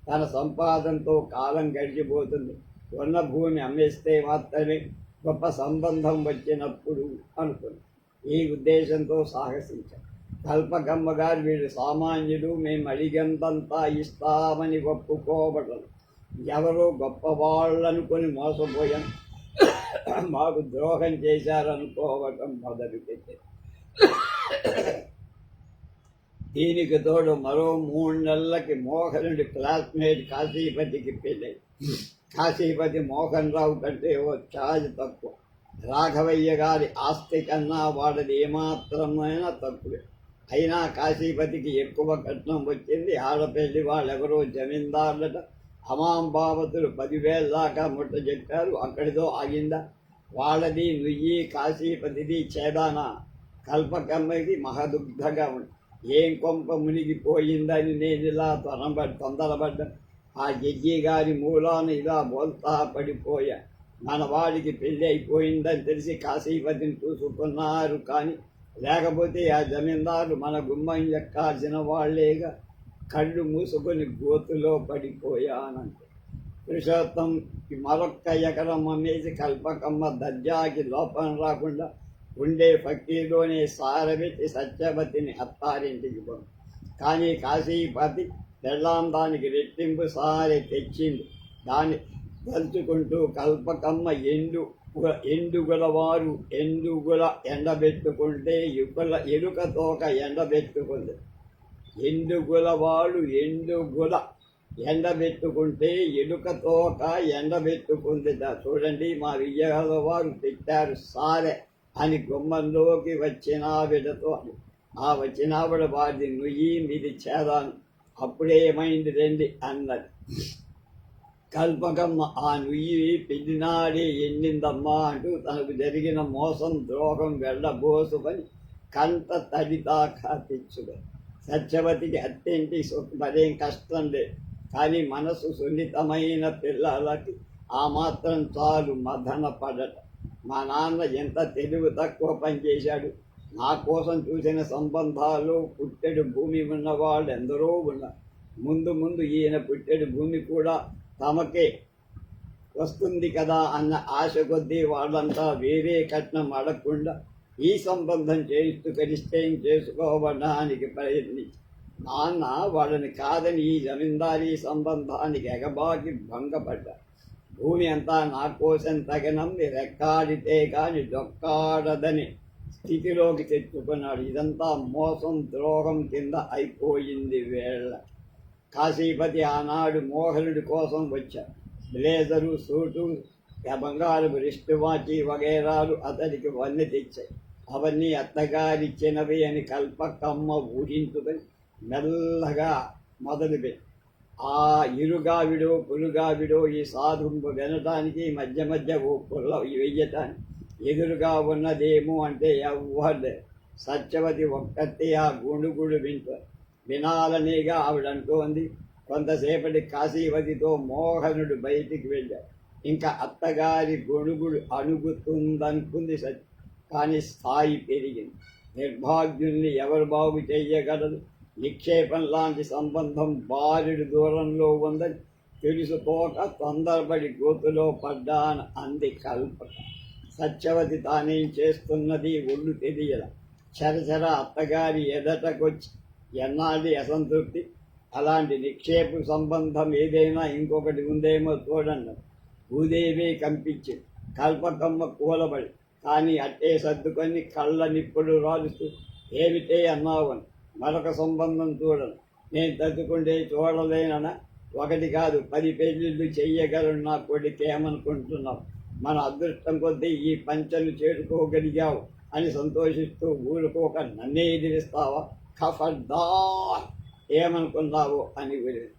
తన సంపాదనతో కాలం గడిచిపోతుంది. ఉన్న భూమి అమ్మేస్తే మాత్రమే గొప్ప సంబంధం వచ్చినప్పుడు అనుకుంది. ఈ ఉద్దేశంతో సాహసించారు. కల్పకమ్మ గారు వీళ్ళు సామాన్యులు, మేము అడిగంతంతా ఇస్తామని ఒప్పుకోవటం, ఎవరో గొప్పవాళ్ళనుకొని మోసపోయాం, మాకు ద్రోహం చేశారనుకోవటం మొదలుపెట్టారు. దీనికి తోడు మరో 3 నెలలకి మోహనుడి క్లాస్మేట్ కాశీపతికి పెళ్ళి. కాశీపతి మోహన్ రావు కంటే ఓ ఛార్జ్ తక్కువ. రాఘవయ్య గారి ఆస్తి కన్నా వాడది ఏమాత్రమైనా తక్కువే. అయినా కాశీపతికి ఎక్కువ కట్నం వచ్చింది. ఆడపెళ్లి వాళ్ళెవరో జమీందారులట. అమాంబావతులు 10,000 దాకా ముట్ట చెప్పారు. అక్కడితో ఆగిందా? వాళ్ళది నుయ్యి, కాశీపతిది చేదానా. కల్పకమ్మకి మహదుగ్ధగా ఉంది. ఏం కొంప మునిగిపోయిందని నేను ఇలా తొందరపడ్డా. ఆ జడ్జి గారి మూలాన ఇలా బోల్తా పడిపోయా. మన వాడికి పెళ్ళి అయిపోయిందని తెలిసి కాశీపతిని చూసుకున్నారు. కానీ లేకపోతే ఆ జమీందారు మన గుమ్మం ఎక్కాల్సిన వాళ్లేగా. కళ్ళు మూసుకొని గోతులో పడిపోయానంటే. పురుషోత్తం మరొక్క ఎకరం అమ్మేసి కల్పకమ్మ దర్జాకి లోపం రాకుండా ఉండే ఫకీలోనే సారబెట్టి సత్యవతిని అత్తారింటికి పోను. కానీ కాశీపతి పెళ్ళాం దానికి రెట్టింపు సారి తెచ్చింది. దాన్ని తలుచుకుంటూ కల్పకమ్మ ఎండుగులవారు ఎండుగుల ఎండబెట్టుకుంటే ఎలుక తోక ఎండబెట్టుకుంది. ఎండుగులవాడు ఎండుగుల ఎండబెట్టుకుంటే ఎలుక తోక ఎండబెట్టుకుంది. చూడండి, మా విజయాల వారు తిట్టారు సారే అని గుమ్మంలోకి వచ్చినావిడతో. ఆ వచ్చినావిడ వారిది నుయ్యి, మీది చేదాను, అప్పుడేమైంది రండి అన్నది. కల్పకమ్మ ఆ నుయ్యి పెళ్లినాడే ఎండిందమ్మా అంటూ తనకు జరిగిన మోసం ద్రోహం వెళ్ళబోసుకొని కంట తడిదాకా తెచ్చుకొని. సత్యవతికి అత్యంటి మరేం కష్టం లేదు. కానీ మనసు సున్నితమైన పిల్లలకి ఆ మాత్రం చాలు మదన పడట. మా నాన్న ఎంత తెలివి తక్కువ పనిచేశాడు. నా కోసం చూసిన సంబంధాలు పుట్టెడు భూమి ఉన్నవాళ్ళు ఎందరో ఉన్నారు. ముందు ఈయన పుట్టెడు భూమి కూడా తమకే వస్తుంది కదా అన్న ఆశ కొద్దీ వాళ్ళంతా వేరే కట్నం అడగకుండా ఈ సంబంధం చేయిస్తూ నిశ్చయం చేసుకోవడానికి ప్రయత్నించి నాన్న వాళ్ళని కాదని ఈ జమీందారీ సంబంధానికి ఎగబాకి భంగపడ్డారు. భూమి అంతా నా కోసం తగినంది రెక్కాడితే కాని డొక్కాడదని స్థితిలోకి తెచ్చుకున్నాడు. ఇదంతా మోసం ద్రోహం కింద అయిపోయింది వేళ. కాశీపతి ఆనాడు మోహనుడి కోసం వచ్చాడు. బ్లేజరు, సూటు, బంగారు రిస్ట్ వాచి వగైరాలు అతడికి వన్నె తెచ్చాయి. అవన్నీ అత్తగారిచ్చినవి అని కల్పకమ్మ ఊహించుకొని మెల్లగా మొదలుపెట్టి ఆ ఇరుగావిడో పులుగావిడో ఈ సాధుంపు వినటానికి మధ్య ఓ పుల్ల వెయ్యటానికి ఎదురుగా ఉన్నదేమో అంటే ఎవ్వరు. సత్యవతి ఒక్కతే ఆ గుణుగుడు వినాలనేగా ఆవిడంటోంది. కొంతసేపటి కాశీవతితో మోహనుడు బయటికి వెళ్ళాడు. ఇంకా అత్తగారి గొణుగుడు అణుగుతుందనుకుంది సత్య. కానీ స్థాయి పెరిగింది. నిర్భాగ్యుల్ని ఎవరు బాగు చెయ్యగలరు? నిక్షేపం లాంటి సంబంధం బారెడు దూరంలో ఉందని తెలుసుకోక తొందరపడి గోతులో పడ్డాను అంది కల్పక. సత్యవతి తానేం చేస్తున్నది ఒళ్ళు తెలియల. చరచర అత్తగారి ఎదటకొచ్చి ఎన్నాళ్ళి అసంతృప్తి. అలాంటి నిక్షేప సంబంధం ఏదైనా ఇంకొకటి ఉందేమో చూడండి. భూదేవి కంపించింది. కల్పకమ్మ కూలబడి కానీ అట్టే సర్దుకొని కళ్ళ నిప్పుడు రాలుస్తూ ఏమిటే అన్నావు అని. మరొక సంబంధం చూడను, నేను తద్దుకుంటే చూడలేనన. ఒకటి కాదు 10 పెళ్ళిళ్ళు చెయ్యగలను నా కొడుకు, ఏమనుకుంటున్నావు? మన అదృష్టం కొద్దీ ఈ పంచను చేరుకోగలిగావు అని సంతోషిస్తూ ఊరుకోక నన్నే ఎదిరిస్తావా? ఖబర్దార్, ఏమనుకున్నావు అని వెళ్ళింది.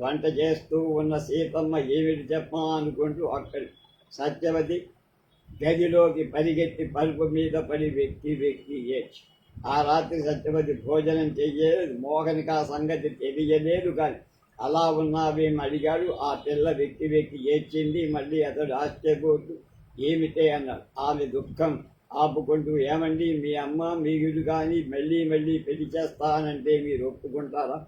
వంట చేస్తూ ఉన్న సీతమ్మ ఏమిటి చెప్పా అనుకుంటూ అక్కడి సత్యవతి గదిలోకి పరిగెత్తి పలుపు మీద పడి వెక్కి వెక్కి ఏడ్చి. ఆ రాత్రి సత్యవతి భోజనం చెయ్యలేదు. మోహన్కి ఆ సంగతి తెలియలేదు. కానీ అలా ఉన్నావేమి అడిగాడు. ఆ పిల్ల వెక్కి వెక్కి ఏడ్చింది. మళ్ళీ అతడు ఆశ్చర్యపోతూ ఏమిటే అన్నాడు. ఆమె దుఃఖం ఆపుకుంటూ, ఏమండి మీ అమ్మ మీరు కానీ మళ్ళీ మళ్ళీ పెళ్లి చేస్తానంటే మీరు ఒప్పుకుంటారా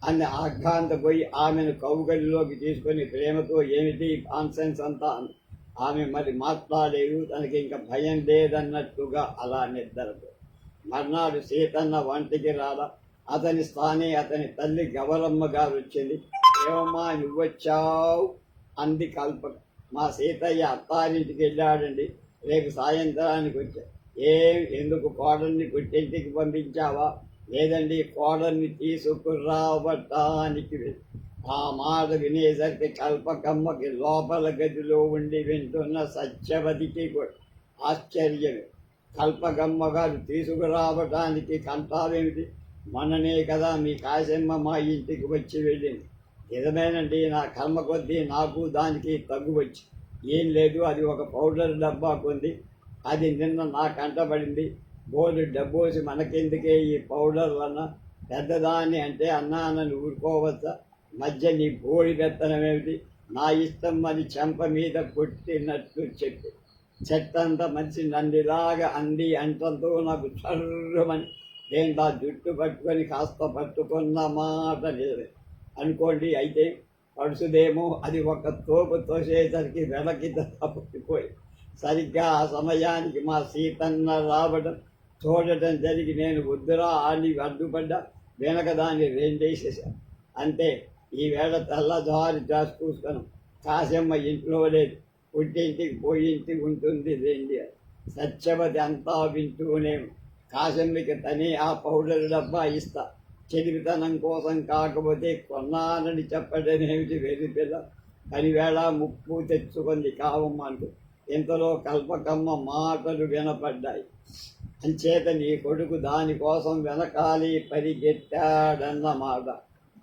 అని ఆఘ్రాంతపోయి ఆమెను కౌగలిలోకి తీసుకొని ప్రేమతో ఏమిటి కాన్సెన్స్ అంతా అంది. ఆమె మరి మాట్లాడలేదు. తనకి ఇంకా భయం లేదన్నట్టుగా అలా నిద్రపో. మర్నాడు సీతన్న వంటికి రాలా. అతని స్థానే అతని తల్లి గవరమ్మ గారు వచ్చింది. ఏమమ్మా నువ్వొచ్చావు అంది కల్పక. మా సీతయ్య అత్తారింటికి వెళ్ళాడండి, రేపు సాయంత్రానికి వచ్చా. ఎందుకు కోడల్ని పుట్టింటికి పంపించావా? లేదండి, కోడల్ని తీసుకురావటానికి. ఆ మాట వినేసరికి కల్పకమ్మకి లోపల గదిలో ఉండి వింటున్న సత్యవతికి కూడా ఆశ్చర్యమే. కల్పకమ్మ గారు తీసుకురావటానికి కంటావేమిటి? మొన్ననే కదా మీ కాశమ్మ మా ఇంటికి వచ్చి వెళ్ళింది. నిజమేనండి, నా కర్మ కొద్దీ నాకు దానికి తగ్గు వచ్చి. ఏం లేదు, అది ఒక పౌడర్ డబ్బా కొంది. అది నిన్న నా కంటపడింది. బోర్డు డబ్బోసి మనకెందుకే ఈ పౌడర్లన్న. పెద్దదాన్ని అంటే అన్నానని ఊరుకోవచ్చా? మధ్య నీ బోడి పెత్తనమేమిటి? నా ఇష్టం అని చెంప మీద కొట్టినట్లు చెప్పి చెట్టంత మంచి నందిలాగా అంది అంటంతో నాకు చర్రమని నేను ఆ జుట్టు పట్టుకొని కాస్త పట్టుకున్న మాట లేదు అనుకోండి. అయితే పడుసుదేమో అది ఒక తోపు తోసేసరికి వెనక్కి తప్పిపోయి సరిగ్గా ఆ సమయానికి మా సీతన్న రావడం చూడటం జరిగి నేను వద్దురా అని అడ్డుపడ్డా. వెనక దాన్ని రెండేసేసాను అంతే. ఈవేళ తెల్లదారి చూసుకున్నాం. కాశమ్మ ఇంట్లో లేదు, పుట్టింటికి పోయింటి ఉంటుంది రెండి. సత్యవతి అంతా వింటూనే కాశమ్మకి తనే ఆ పౌడర్ డబ్బా ఇస్తా. చెలిపితనం కోసం కాకపోతే కొన్నానని చెప్పడమేమిటి వెర్రి పిల్ల. పనివేళ ముప్పు తెచ్చుకుంది కావమ్మ అంటూ. ఇంతలో కల్పకమ్మ మాటలు వినపడ్డాయి. అంచేత నీ కొడుకు దానికోసం వెనకాలి పరిగెత్తాడన్నమాట.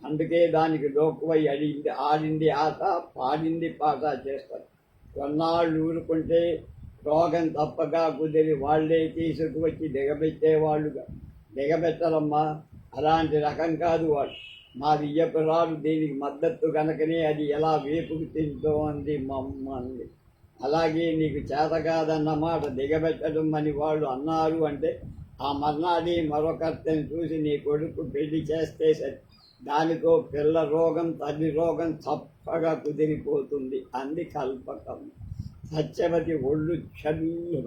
అందుకే దానికి లోకువై ఆడింది ఆట, పాడింది పాట చేస్తారు. కొన్నాళ్ళు ఊరుకుంటే రోగం తప్పగా కుదిరి వాళ్లే తీసుకువచ్చి దిగబెట్టేవాళ్ళుగా. దిగబెట్టరమ్మా, అలాంటి రకం కాదు వాడు. మా వియ్యపురాలు దీనికి మద్దతు కనుకనే అది ఎలా వేపుకు తింటోంది మమ్మల్ని. అలాగే నీకు చేత కాదన్నమాట దిగబెట్టడం అని వాళ్ళు అన్నారు అంటే ఆ మర్నాడి మరొకరిని చూసి నీ కొడుకు పెళ్లి చేస్తే సరి. దానితో పిల్ల రోగం తల్లి రోగం చప్పగా కుదిరిపోతుంది అంది కల్పకం. సత్యవతి ఒళ్ళు చల్లుమ.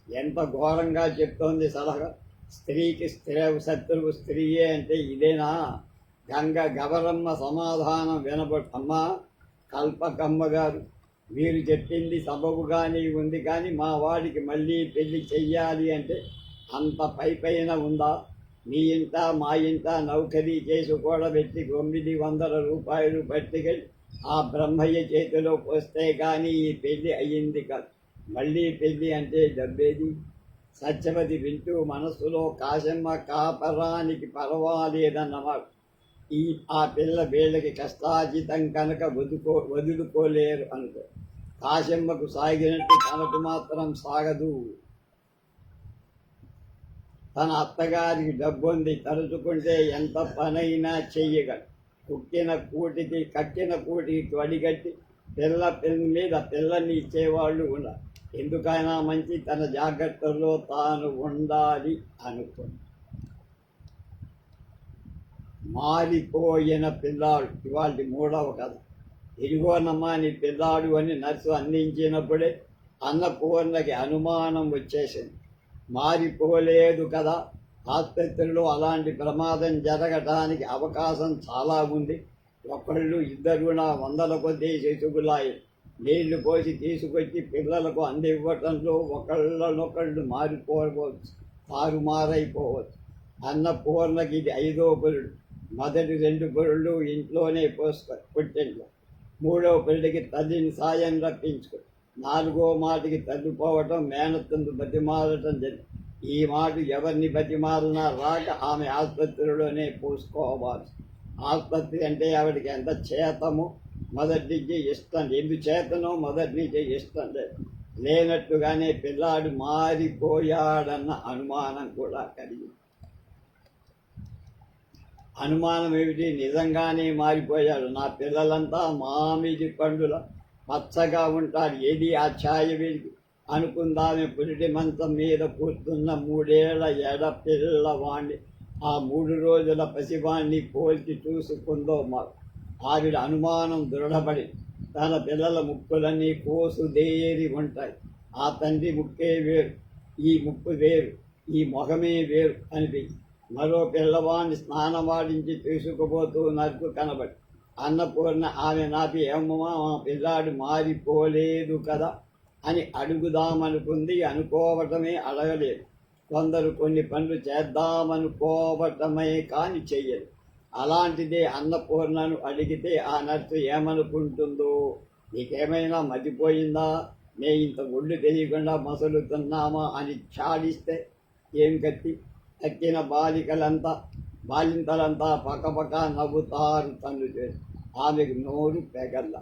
ఎంత ఘోరంగా చెప్తోంది సలహా. స్త్రీకి శత్రువు స్త్రీయే అంటే ఇదేనా? గవరమ్మ సమాధానం వినబట్టమ్మా. కల్పకమ్మ గారు, మీరు చెప్పింది సబబుగానే ఉంది. కానీ మా వాడికి మళ్ళీ పెళ్లి చెయ్యాలి అంటే అంత పైన ఉందా? మీ ఇంట మా ఇంట నౌకరీ చేసి కూడబెట్టి 900 రూపాయలు పట్టుకెళ్ళి ఆ బ్రహ్మయ్య చేతిలో పోస్తే కానీ ఈ పెళ్ళి అయ్యింది కాదు. మళ్ళీ పెళ్ళి అంటే డబ్బేది? సత్యవతి వింటూ మనస్సులో కాశమ్మ కాపరానికి పర్వాలేదన్నమాట. ఆ పిల్ల వీళ్ళకి కష్టాజితం కనుక వదులుకోలేరు అనుకో. కాశమ్మకు సాగినట్టు తనకు మాత్రం సాగదు. తన అత్తగారికి డబ్బుంది, తలుచుకుంటే ఎంత పనైనా చెయ్యగలడు. కట్టిన కూటికి వడిగట్టి పిల్ల మీద పిల్లని ఇచ్చేవాళ్ళు ఉన్నారు. ఎందుకైనా మంచి తన జాగ్రత్తల్లో తాను ఉండాలి అనుకుంది. మారిపోయిన పిల్లాడు ఇవాళ 3వ కథ. ఇదిగోనమ్మా నీ పిల్లాడు అని నర్సు అందించినప్పుడే అన్నపూర్ణకి అనుమానం వచ్చేసింది. మారిపోలేదు కదా, ఆసుపత్రిలో అలాంటి ప్రమాదం జరగటానికి అవకాశం చాలా ఉంది. ఒకళ్ళు ఇద్దరు నా 100 కొద్దీ శిశువులాయి. నీళ్లు పోసి తీసుకొచ్చి పిల్లలకు అందివ్వటంలో ఒకళ్ళనొకళ్ళు మారిపోవచ్చు, తారుమారైపోవచ్చు. అన్నపూర్ణకి ఇది 5వ పురుడు. మొదటి 2 పురుళ్ళు ఇంట్లోనే పుట్టింట్లో, 3వ పురుడికి తల్లిని సాయం రప్పించుకో, 4వ మాటకి తల్లిపోవటం, మేనత్తందు బతిమాలటం జరిగింది. ఈ మాట ఎవరిని బతిమాలినా రాక ఆమె ఆసుపత్రిలోనే పూసుకోవాలి. ఆసుపత్రి అంటే ఆవిడకి ఎంత చేతమో మొదటి నుంచి ఇష్టం, ఎందుచేతనో మొదటి నుంచి ఇష్టం లేదు. లేనట్టుగానే పిల్లాడు మారిపోయాడన్న అనుమానం కూడా కలిగింది. అనుమానం ఏమిటి? నిజంగానే మారిపోయాడు. నా పిల్లలంతా మామిడి పండుల పచ్చగా ఉంటారు, ఏది ఆ ఛాయ వీడికి అనుకుందామే. పురిటి మంచం మీద కూర్చున్న 3 ఏళ్ల ఎడపిల్లవాణ్ణి ఆ 3 రోజుల పసివాణ్ణి పోల్చి చూసుకుందో ఆవిడ అనుమానం దృఢపడి, తన పిల్లల ముక్కులన్నీ కోసుదేరి ఉంటాయి. ఆ తండ్రి ముక్కే వేరు, ఈ ముక్కు వేరు, ఈ మొహమే వేరు అనిపించి మరో పిల్లవాడిని స్నానమాడించి తీసుకుపోతూ నరుకు కనబడి, అన్నపూర్ణ ఆమె నాపి ఏమమ్మా మా పిల్లాడు మారిపోలేదు కదా అని అడుగుదామనుకుంది. అనుకోవటమే, అడగలేదు. కొందరు కొన్ని పనులు చేద్దామనుకోవటమే కానీ చెయ్యరు. అలాంటిదే అన్నపూర్ణను అడిగితే ఆ నర్సు ఏమనుకుంటుందో, నీకేమైనా మతిపోయిందా, నే ఇంత ఒళ్ళు తెలియకుండా మసలుతున్నామా అని చాడిస్తే ఏం కత్తి? తక్కిన బాలింతలంతా పక్కపక్క నవ్వుతారు. ఆమెకు నోరు పెగల్ల.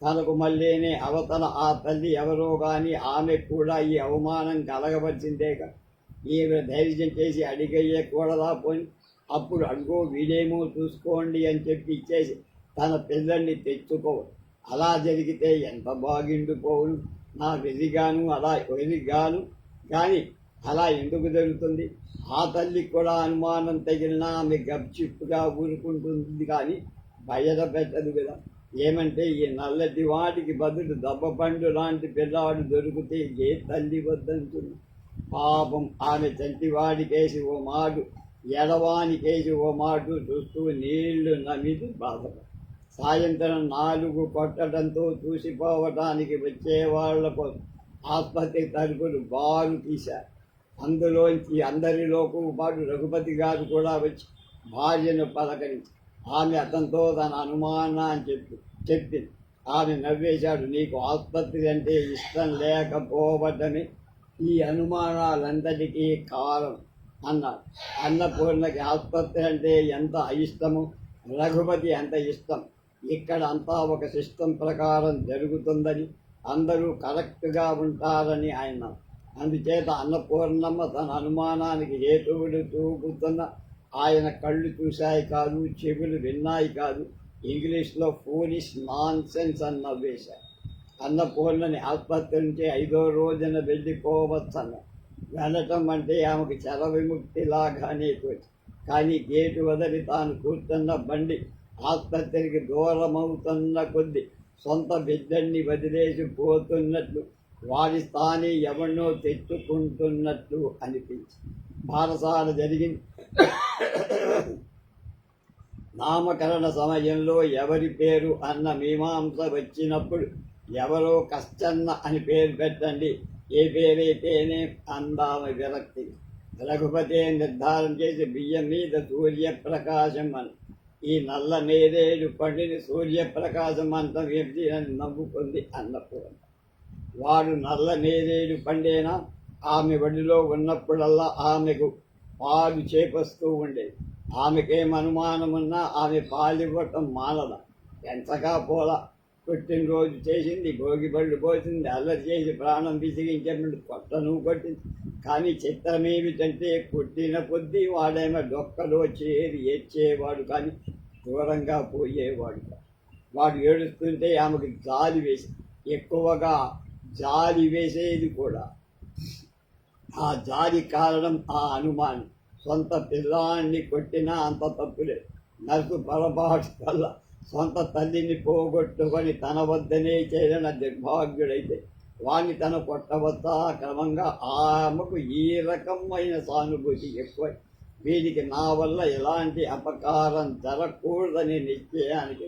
తనకు మళ్ళీనే అవతల ఆ తల్లి ఎవరో కానీ ఆమె కూడా ఈ అవమానం కలగవలసిందేగా. ఈమె ధైర్యం చేసి అడిగేయకూడదా పోని? అప్పుడు అడుగో వీడేమో చూసుకోండి అని చెప్పి ఇచ్చేసి తన పిల్లల్ని తెచ్చుకోవాలి. అలా జరిగితే ఎంత బాగుండిపోవును. నా వెలిగాను అలా వెలిగాను కానీ అలా ఎందుకు జరుగుతుంది? ఆ తల్లికి కూడా అనుమానం తగిలినా ఆమె గప్చిప్పుగా ఊరుకుంటుంది కానీ బయట పెట్టదు కదా. ఏమంటే ఈ నల్లటి వాటికి బదులు దబ్బపండు లాంటి పిల్లాడు దొరికితే ఏ తల్లి వద్దంటుంది? పాపం ఆమె చంటివాడికేసి ఓ మాటు, ఎడవానికేసి ఓ మాటు చూస్తూ నీళ్లు నమిది బాధపడు. సాయంత్రం 4 కొట్టడంతో చూసిపోవటానికి వచ్చేవాళ్లకు ఆసుపత్రి తలుపులు బారు తీశారు. అందులోంచి అందరిలోకి పాటు రఘుపతి గారు కూడా వచ్చి భార్యను పలకరించి ఆమె అతనితో తన అనుమానాన్ని చెప్పింది. ఆమె నవ్వేశాడు. నీకు ఆసుపత్రి అంటే ఇష్టం లేకపోవటమే ఈ అనుమానాలంతటికీ కారణం అన్నాడు. అన్నపూర్ణకి ఆసుపత్రి అంటే ఎంత అయిష్టమో రఘుపతి అంత ఇష్టం. ఇక్కడ అంతా ఒక సిస్టమ్ ప్రకారం జరుగుతుందని, అందరూ కరెక్ట్గా ఉంటారని ఆయన. అందుచేత అన్నపూర్ణమ్మ తన అనుమానానికి హేతువులు చూపుతున్న ఆయన కళ్ళు చూశాయి కాదు, చెవులు విన్నాయి కాదు. ఇంగ్లీష్లో ఫూలిష్ నాన్ సెన్స్ అని నవ్వేశారు. అన్నపూర్ణని ఆసుపత్రి నుంచి 5వ రోజున వెళ్ళిపోవచ్చన్న. వెళ్ళటం అంటే ఆమెకు చర విముక్తిలాగానే తోచి. కానీ గేటు వదిలి తాను కూర్చున్న బండి ఆసుపత్రికి దూరమవుతున్న కొద్దీ సొంత బిడ్డల్ని వదిలేసి పోతున్నట్లు, వారి స్థాని ఎవరినో తెచ్చుకుంటున్నట్లు అనిపించి బారసాల జరిగింది. నామకరణ సమయంలో ఎవరి పేరు అన్న మీమాంస వచ్చినప్పుడు ఎవరో కష్టన్న అని పేరు పెట్టండి, ఏ పేరైతేనే అందామె విరక్తి. రఘుపతి నిర్ధారణ చేసి బియ్యం మీద సూర్యప్రకాశం అని, ఈ నల్ల నేరేడు పండిని సూర్యప్రకాశం అంతా వ్యక్తి అని నవ్వుకుంది అన్నపూర్ణ. వాడు నల్ల నేరేడు పండేనా? ఆమె ఒడిలో ఉన్నప్పుడల్లా ఆమెకు పాలు చేపస్తూ ఉండేది. ఆమెకేం అనుమానమున్నా ఆమె పాలివ్వటం మానద. ఎంతగా పోలా. పుట్టినరోజు చేసింది, భోగిబళ్ళు పోసింది, అల్లరి చేసి ప్రాణం విసిగించేప్పుడు కొట్టను కొట్టింది. కానీ చిత్రమేమిటంటే పుట్టిన కొద్దీ వాడేమో డొక్కలో చేరి ఏడ్చేవాడు కానీ దూరంగా పోయేవాడు. వాడు ఏడుస్తుంటే ఆమెకు జాలి వేసి, ఎక్కువగా జాలి వేసేది కూడా. ఆ జాలి కారణం ఆ అనుమానం. సొంత పిల్లాన్ని కొట్టినా అంత తప్పులేదు. నర్సు పొరపాటు వల్ల సొంత తల్లిని పోగొట్టుకొని తన వద్దనే చేరిన దుర్భాగ్యుడైతే వాణ్ణి తన కొట్టవద్దా? క్రమంగా ఆమెకు ఈ రకమైన సానుభూతి ఎక్కువ. వీడికి నా వల్ల ఎలాంటి అపకారం జరగకూడదని నిశ్చయానికి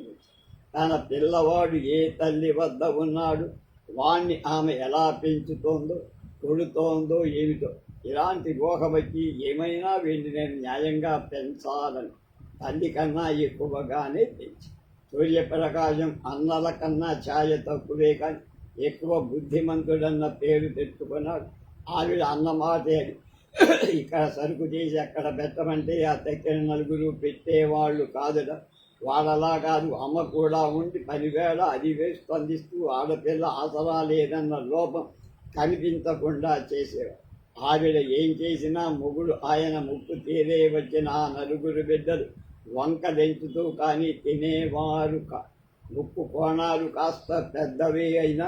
తన పిల్లవాడు ఏ తల్లి వద్ద ఉన్నాడు, వాణ్ణి ఆమె ఎలా పెంచుతోందో, కొడుతోందో ఏమిటో, ఇలాంటి ఊహ వచ్చి ఏమైనా వీడిని నేను న్యాయంగా పెంచాలని తల్లి కన్నా ఎక్కువగానే పెంచి, సూర్యప్రకాశం అన్నల కన్నా ఛాయ తక్కువే కానీ ఎక్కువ బుద్ధిమంతుడన్న పేరు తెచ్చుకున్నాడు. ఆవిడ అన్నమాటే ఇక్కడ సరుకు చేసి అక్కడ పెట్టమంటే ఆ దగ్గర నలుగురు పెట్టేవాళ్ళు కాదుట. వాళ్ళలా కాదు, అమ్మ కూడా ఉండి పనివేళ అది వేసి స్పందిస్తూ ఆడపిల్ల ఆసరా లేదన్న లోపం కనిపించకుండా చేసేవాడు. ఆవిడ ఏం చేసినా మొగుడు ఆయన ముక్కు తీరే వచ్చిన ఆ నలుగురు బిడ్డలు వంకదెంచుతూ కానీ తినేవారు ముక్కు కోణాలు కాస్త పెద్దవే అయినా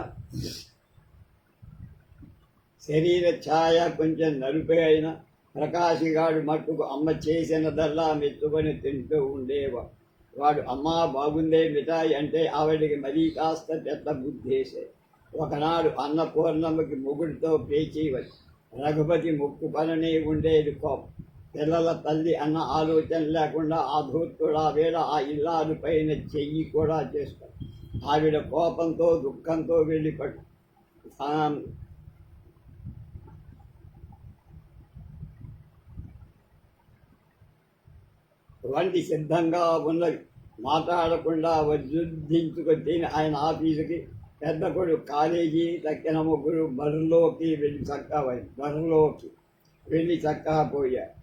శరీర ఛాయ కొంచెం నలుపే అయినా ప్రకాశిగాడు మట్టుకు అమ్మ చేసినదల్లా మెచ్చుకొని తింటూ ఉండేవాడు. వాడు అమ్మా బాగుందే మిఠాయి అంటే ఆవిడికి మరీ కాస్త పెద్ద బుద్ధేసే. ఒకనాడు అన్నపూర్ణమ్మకి మొగుడితో పేచీ వచ్చి రఘుపతి ముక్కు పననే ఉండేది కోపం. పిల్లల తల్లి అన్న ఆలోచన లేకుండా ఆ ధూర్తుడు ఆ వేళ ఆ ఇల్లాలు పైన చెయ్యి కూడా చేస్తాడు. ఆవిడ కోపంతో దుఃఖంతో వెళ్ళిపడు వంటి సిద్ధంగా ఉన్నది. మాట్లాడకుండా వృద్ధించుకొని ఆయన ఆఫీసుకి, పెద్ద కొడుకు కాలేజీ, తక్కిన ముగ్గురు బరిలోకి వెళ్ళి చక్కగా పోయారు.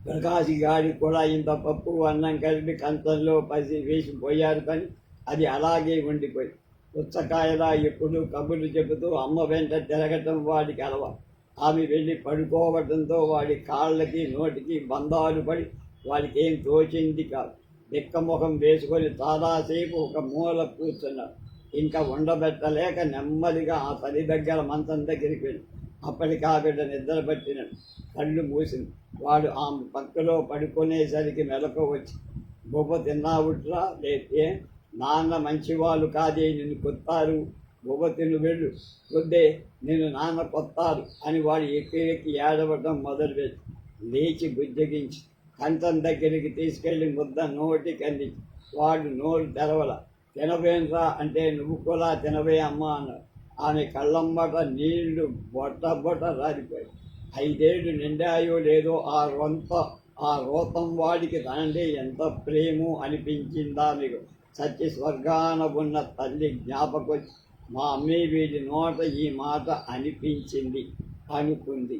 ప్రకాశి గాడి కూడా ఇంత పప్పు అన్నం కలిపి కంచంలో పసి వేసిపోయారు, కానీ అది అలాగే ఉండిపోయి పుచ్చకాయలా ఎప్పుడు కబుర్లు చెబుతూ అమ్మ వెంట తిరగటం వాడికి అలవాటు. ఆమె వెళ్ళి పడుకోవడంతో వాడి కాళ్ళకి నోటికి బంధాలు పడి వాడికి ఏం తోచింది కాదు. దిక్కముఖం వేసుకొని చాలాసేపు ఒక మూల కూర్చున్నాడు. ఇంకా ఉండబెట్టలేక నెమ్మదిగా ఆ తల్లి దగ్గర మంచం దగ్గరికి వెళ్ళి అప్పటికి ఆ బిడ్డ నిద్ర పట్టినట్టు కళ్ళు మూసింది. వాడు ఆమె పక్కలో పడుకునేసరికి మెలకు వచ్చి, బొబ్బ తిన్నావుట్రా, లేతే నాన్న మంచివాళ్ళు కాదే నిన్ను కొత్తారు, బొబ్బ తిను వెళ్ళు, కొద్దే నేను నాన్న కొత్తారు అని వాడు ఎక్కి ఏడవటం మొదలుపెట్టి లేచి బుజ్జగించి కంచం దగ్గరికి తీసుకెళ్లి ముద్ద నోటికి అందించి వాడు నోరు తెరవల. తినవేనరా అంటే నువ్వు కూడా తినవే అమ్మా అన్నాడు. ఆమె కళ్ళమ్మట నీళ్లు బొట్ట రాలిపోయి 5 ఏళ్ళు నిండాయో లేదో ఆ రోతం వాడికి తనంటే ఎంత ప్రేమో అనిపించిందా మీకు? సత్య స్వర్గాన ఉన్న తల్లి జ్ఞాపకొచ్చి మా అమ్మే వీడి నోట ఈ మాట అనిపించింది అనుకుంది.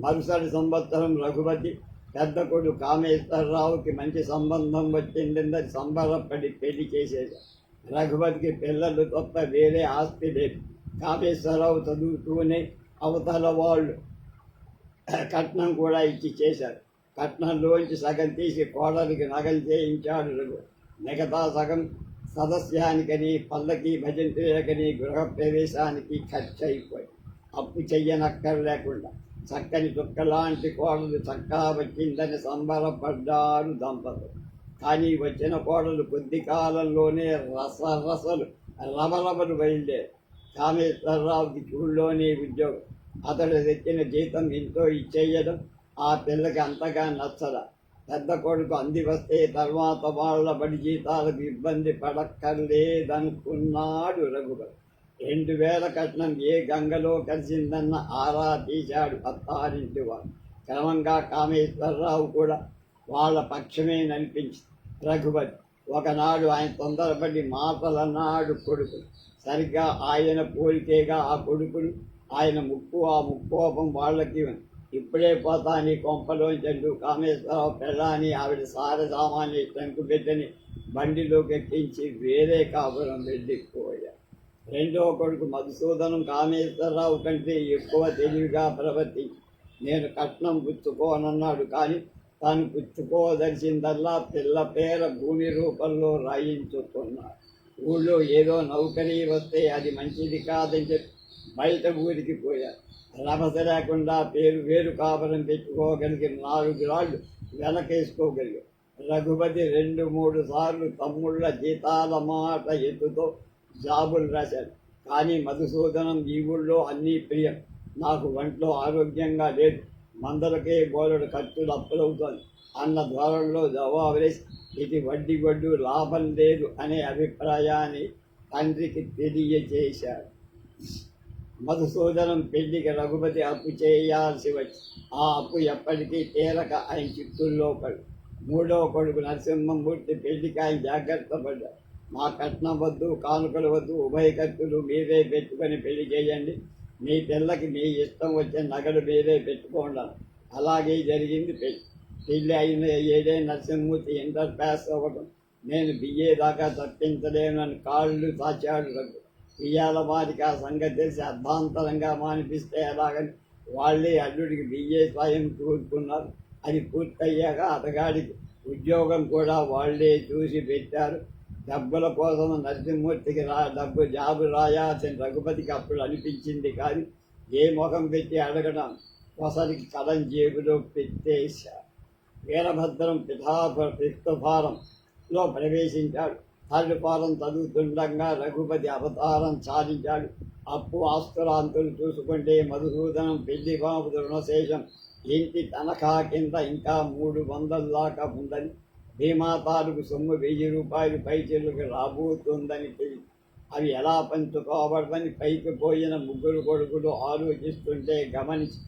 మరుసటి సంవత్సరం రఘుపతి పెద్ద కొడుకు కామేశ్వరరావుకి మంచి సంబంధం వచ్చిందని సంబరపడి పెళ్లి చేసేది. రఘుపతికి పిల్లలు తప్ప వేరే ఆస్తి లేదు. కామేశ్వరరావు చదువుతూనే అవతల వాళ్ళు కట్నం కూడా ఇచ్చి చేశారు. కట్నంలోంచి సగం తీసి కోడలికి నగలు చేయించాడు రఘు. మిగతా సగం సదస్యానికని, పల్లకి భజంత్రులకని, గృహప్రవేశానికి ఖర్చు అయిపోయి అప్పు చెయ్యనక్కర్లేకుండా చక్కని చుక్కలాంటి కోడలు చక్కా వచ్చిందని సంబరపడ్డారు దంపతులు. కానీ వచ్చిన కోడలు కొద్ది కాలంలోనే రబరబలు బయలుదేరు. కామేశ్వరరావుకి ఊళ్ళోనే ఉద్యోగం. అతడు తెచ్చిన జీతం ఎంతో ఇచ్చేయడం ఆ పిల్లకి అంతగా నచ్చల. పెద్ద కొడుకు అంది వస్తే తర్వాత వాళ్ళ బడి జీతాలకు ఇబ్బంది పడక్కర్లేదనుకున్నాడు రఘుపతి. 2000 కట్నం ఏ గంగలో కలిసిందన్న ఆరా తీశాడు అత్తారింటి వాడు. క్రమంగా కామేశ్వరరావు కూడా వాళ్ళ పక్షమే ననిపించి రఘుపతి. ఒకనాడు ఆయన తొందరపడి మాటలన్నాడు కొడుకు. సరిగ్గా ఆయన పోలికేగా ఆ కొడుకులు ఆయన ముక్కు, ఆ ముక్కోపం వాళ్ళకి ఇప్పుడే పోతా నీ కొంపలోంచంటూ కామేశ్వరరావు పెళ్ళాని ఆవిడ సామాన్య శంకు బిడ్డని బండిలోకి ఎక్కించి వేరే కాపురం వెళ్ళిపోయారు. రెండో కొడుకు మధుసూదనం కామేశ్వరరావు కంటే ఎక్కువ తెలివిగా ప్రవర్తించి నేను కట్నం పుచ్చుకోనన్నాడు. కానీ తాను పుచ్చుకోదలిసిందల్లా పిల్ల పేర భూమి రూపంలో రాయించుకున్నాడు. ఊళ్ళో ఏదో నౌకరీ వస్తే అది మంచిది కాదని చెప్పి బయట ఊరికి పోయారు. రభస లేకుండా వేరు కాపురం పెట్టుకోగలిగిన 4 రాళ్ళు వెనకేసుకోగలిగారు. రఘుపతి 2-3 సార్లు తమ్ముళ్ళ జీతాల మాట ఎత్తుతో జాబులు రాశాడు. కానీ మధుసూదనం ఈ ఊళ్ళో అన్నీ ప్రియం, నాకు ఒంట్లో ఆరోగ్యంగా లేదు, మందలకే బోలెడు ఖర్చులు అప్పులవుతోంది అన్న ధోరణిలో జవాబు వేసి ఇది వడ్డీ వడ్డు లాభం లేదు అనే అభిప్రాయాన్ని తండ్రికి తెలియజేశాడు. మధుసూదనం పెళ్లికి రఘుపతి అప్పు చేయాల్సి వచ్చి ఆ అప్పు ఎప్పటికీ తీరక ఆయన చిక్కుల్లో పడు. మూడవ కొడుకు నరసింహమూర్తి పెళ్లికి ఆయన జాగ్రత్త పడ్డాడు. మా కట్నం వద్దు, కానుకలు వద్దు, ఉభయ ఖర్చులు మీరే పెట్టుకొని పెళ్లి చేయండి, మీ పిల్లకి మీ ఇష్టం వచ్చిన నగలు మీరే పెట్టుకోండి. అలాగే జరిగింది పెళ్లి. పెళ్లి అయిన ఏడే నరసింహమూర్తి ఇంటర్ పాస్ అవ్వడం, నేను బిఏ దాకా తప్పించలేను అని కాళ్ళు తాచాడు రఘు. ఇయ్యాల వారికి ఆ సంగతి తెలిసి అర్ధాంతరంగా మానిపిస్తే ఎలాగని వాళ్ళే అల్లుడికి బిఏ స్వయం కూరుకున్నారు. అది పూర్తయ్యాక అతగాడికి ఉద్యోగం కూడా వాళ్ళే చూసి పెట్టారు. డబ్బుల కోసం నరసింహమూర్తికి జాబు రాయాల్సిన రఘుపతికి అప్పుడు అనిపించింది. కానీ ఏ ముఖం పెట్టి అడగడం, ఒకసారికి కలం జేబులో పెట్టేశారు. వీరభద్రం పిఠాఫారంలో ప్రవేశించాడు. థర్డ్ ఫారం చదువుతుండగా రఘుపతి అవతారం సాధించాడు. అప్పు ఆస్తురాంతులు చూసుకుంటే మధుసూదనం పెళ్లి బాబు రుణశేషం ఇంటి తనఖా కింద ఇంకా 300 దాకా ఉందని, భీమాతాలకు సొమ్ము 1000 రూపాయలు పైచీలకు రాబోతుందని తెలిసి అవి ఎలా పంచుకోవడమని పైకి పోయిన ముగ్గురు కొడుకులు ఆలోచిస్తుంటే గమనించి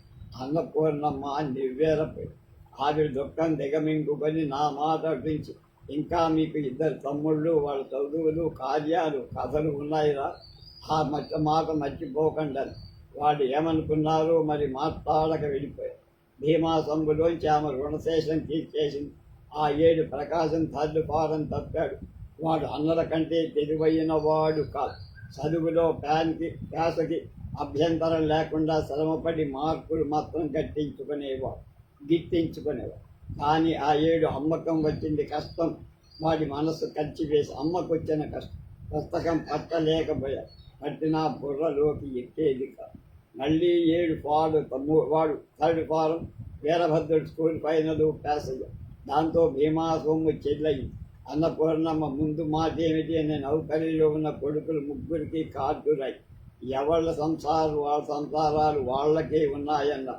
అన్నపూర్ణమ్మ నిర్వేరపోయి ఆవిడ దుఃఖం దిగమింగుకొని నా మాట అర్పించి, ఇంకా మీకు 2 తమ్ముళ్ళు, వాళ్ళ చదువులు, కార్యాలు, కథలు ఉన్నాయిరా, ఆ మాట మర్చిపోకండి. వాడు ఏమనుకున్నారో మరి మాట్లాడక వెళ్ళిపోయారు. భీమా సొమ్ములోంచి ఆమె రుణశేషం తీర్చేసింది. ఆ 7 ప్రకాశం థర్డ్ ఫారం తప్పాడు. వాడు అన్నల కంటే తెలివైన వాడు కాదు. చదువులో ప్యాసకి అభ్యంతరం లేకుండా శ్రమపడి మార్కులు మాత్రం గిట్టించుకునేవాడు. కానీ ఆ 7 అమ్మకం వచ్చింది కష్టం. వాడి మనసు వేసి అమ్మకు వచ్చిన కష్టం పుస్తకం పట్టలేకపోయాడు. పట్టినా బుర్రలోకి ఎక్కేది కాదు. మళ్ళీ 7 వాడు థర్డ్ ఫారం, వీరభద్రుడు స్కూల్ ఫైనల్ ప్యాసేజ్. దాంతో భీమా సొమ్ము చెల్లయింది. అన్నపూర్ణమ్మ ముందు మాట ఏమిటి అని నౌకరీలో ఉన్న కొడుకులు ముగ్గురికి కార్డురాయి. ఎవళ్ళ సంసారాలు వాళ్ళకే ఉన్నాయన్న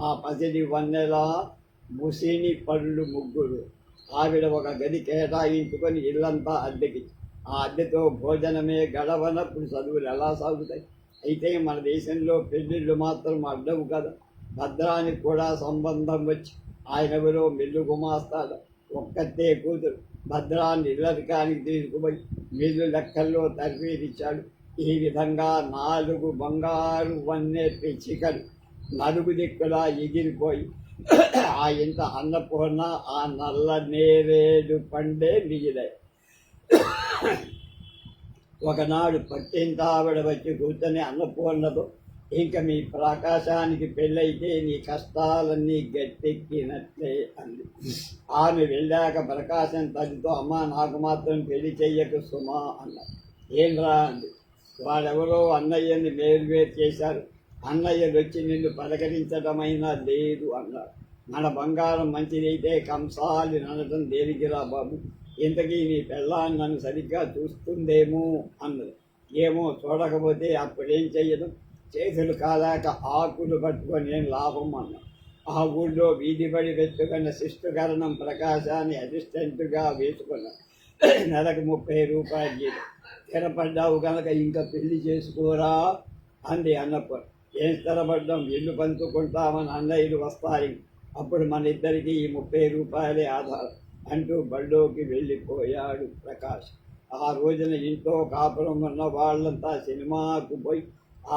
ఆ పసిడి వన్నెలా ముసిని పళ్ళు ముగ్గురు. ఆవిడ ఒక గది కేటాయించుకొని ఇల్లంతా అద్దెకి. ఆ అద్దెతో భోజనమే గడవనప్పుడు చదువులు ఎలా సాగుతాయి? అయితే మన దేశంలో పెళ్ళిళ్ళు మాత్రం అడ్డవు కదా. భద్రానికి కూడా సంబంధం వచ్చి ఆయనెవరో మిల్లు గుమాస్తాడు. ఒక్కతే కూతురు. భద్రాన్ని ఇల్లరికానికి తీసుకుపోయి మిల్లు లెక్కల్లో తర్ఫీదిచ్చాడు. ఈ విధంగా 4 బంగారు వన్నె పిచ్చికలు నలుగు దిక్కులా ఎగిరిపోయి ఆ ఇంత అన్నపూర్ణ ఆ నల్ల నేరేడు పండే మిగిలాయి. ఒకనాడు పక్కింటి ఆవిడ వచ్చి కూర్చొని అన్నపూర్ణతో, ఇంకా మీ ప్రకాశానికి పెళ్ళైతే నీ కష్టాలన్నీ గట్టెక్కినట్లే అంది. ఆమె వెళ్ళాక ప్రకాశం తల్లితో, అమ్మ నాకు మాత్రం పెళ్లి చెయ్యకు సుమా అన్నారు. ఏంరా అంది. వాడెవరో అన్నయ్యని వేరు చేశారు. అన్నయ్యలు వచ్చి నిన్ను పలకరించడమైనా లేదు అన్నారు. మన బంగారం మంచిదైతే కంసాలి ననటం దేనికిరా బాబు, ఇంతకీ నీ పెళ్ళాన్ని నన్ను సరిగ్గా చూస్తుందేమో అన్నది. ఏమో, చూడకపోతే అప్పుడేం చెయ్యడం, చేతులు కాదాక ఆకులు పట్టుకొని ఏం లాభం అన్నా. ఆ ఊళ్ళో వీధిపడి పెట్టుకున్న శిష్టుకరణం ప్రకాశాన్ని అసిస్టెంట్గా వేసుకున్నాను. నెలకు 30 రూపాయలు జీతం. స్థిరపడ్డావు కనుక ఇంకా పెళ్లి చేసుకోరా అంది అన్నప్పుడు. ఏం స్థిరపడ్డాం, ఇల్లు పంచుకుంటామని అన్నయ్యలు వస్తాయి, అప్పుడు మన ఇద్దరికి ఈ 30 రూపాయలే ఆధారం అంటూ బళ్ళోకి వెళ్ళిపోయాడు ప్రకాష్. ఆ రోజున ఇంట్లో కాపురం ఉన్న వాళ్ళంతా సినిమాకు పోయి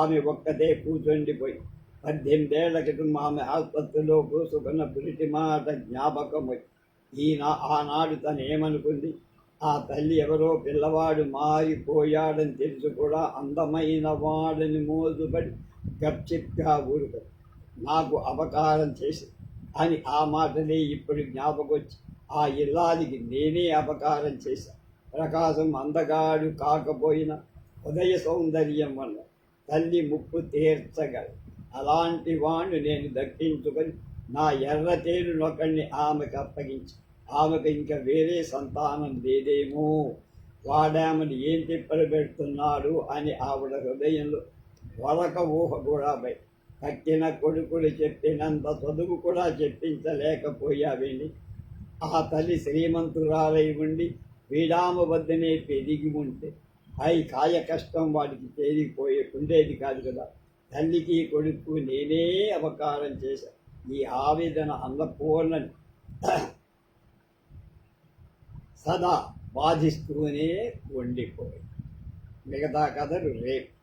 ఆమె ఒక్కతే కూర్చుండిపోయి 18 ఏళ్ల క్రితం ఆమె ఆసుపత్రిలో కూసుకున్న పురిటి మాట జ్ఞాపకం వచ్చి ఆనాడు తను ఏమనుకుంది, ఆ తల్లి ఎవరో పిల్లవాడు మారిపోయాడని తెలుసు కూడా అందమైన వాడిని మోజుపడి గప్చిప్గా ఊరుకొని నాకు అపకారం చేసి అని ఆ మాటనే ఇప్పుడు జ్ఞాపకొచ్చి ఆ ఇల్లాలికి నేనే అపకారం చేశాను. ప్రకాశం అందగాడు కాకపోయినా ఉదయ సౌందర్యం వల్ల తల్లి ముప్పు తీర్చగలదు. అలాంటి వాణ్ణి నేను దక్కించుకొని నా ఎర్రతేరునొకడిని ఆమెకు అప్పగించి, ఆమెకు ఇంకా వేరే సంతానం లేదేమో, వాడామని ఏం తిప్పలు పెడుతున్నాడు అని ఆవిడ హృదయంలో వరక ఊహ కూడా బయట. కక్కిన కొడుకులు చెప్పినంత చదువు కూడా చెప్పించలేకపోయావేని. ఆ తల్లి శ్రీమంతురాలై ఉండి వీడామ వద్దనే పెరిగి ఉంటే కాయ కష్టం వాడికి ఉండేది కాదు కదా. తల్లికి కొడుకు నేనే అపకారం చేశా. ఈ ఆవేదన అన్నపూర్ణని సదా బాధిస్తూనే ఉండిపోయి. మిగతా కథలు రేపు.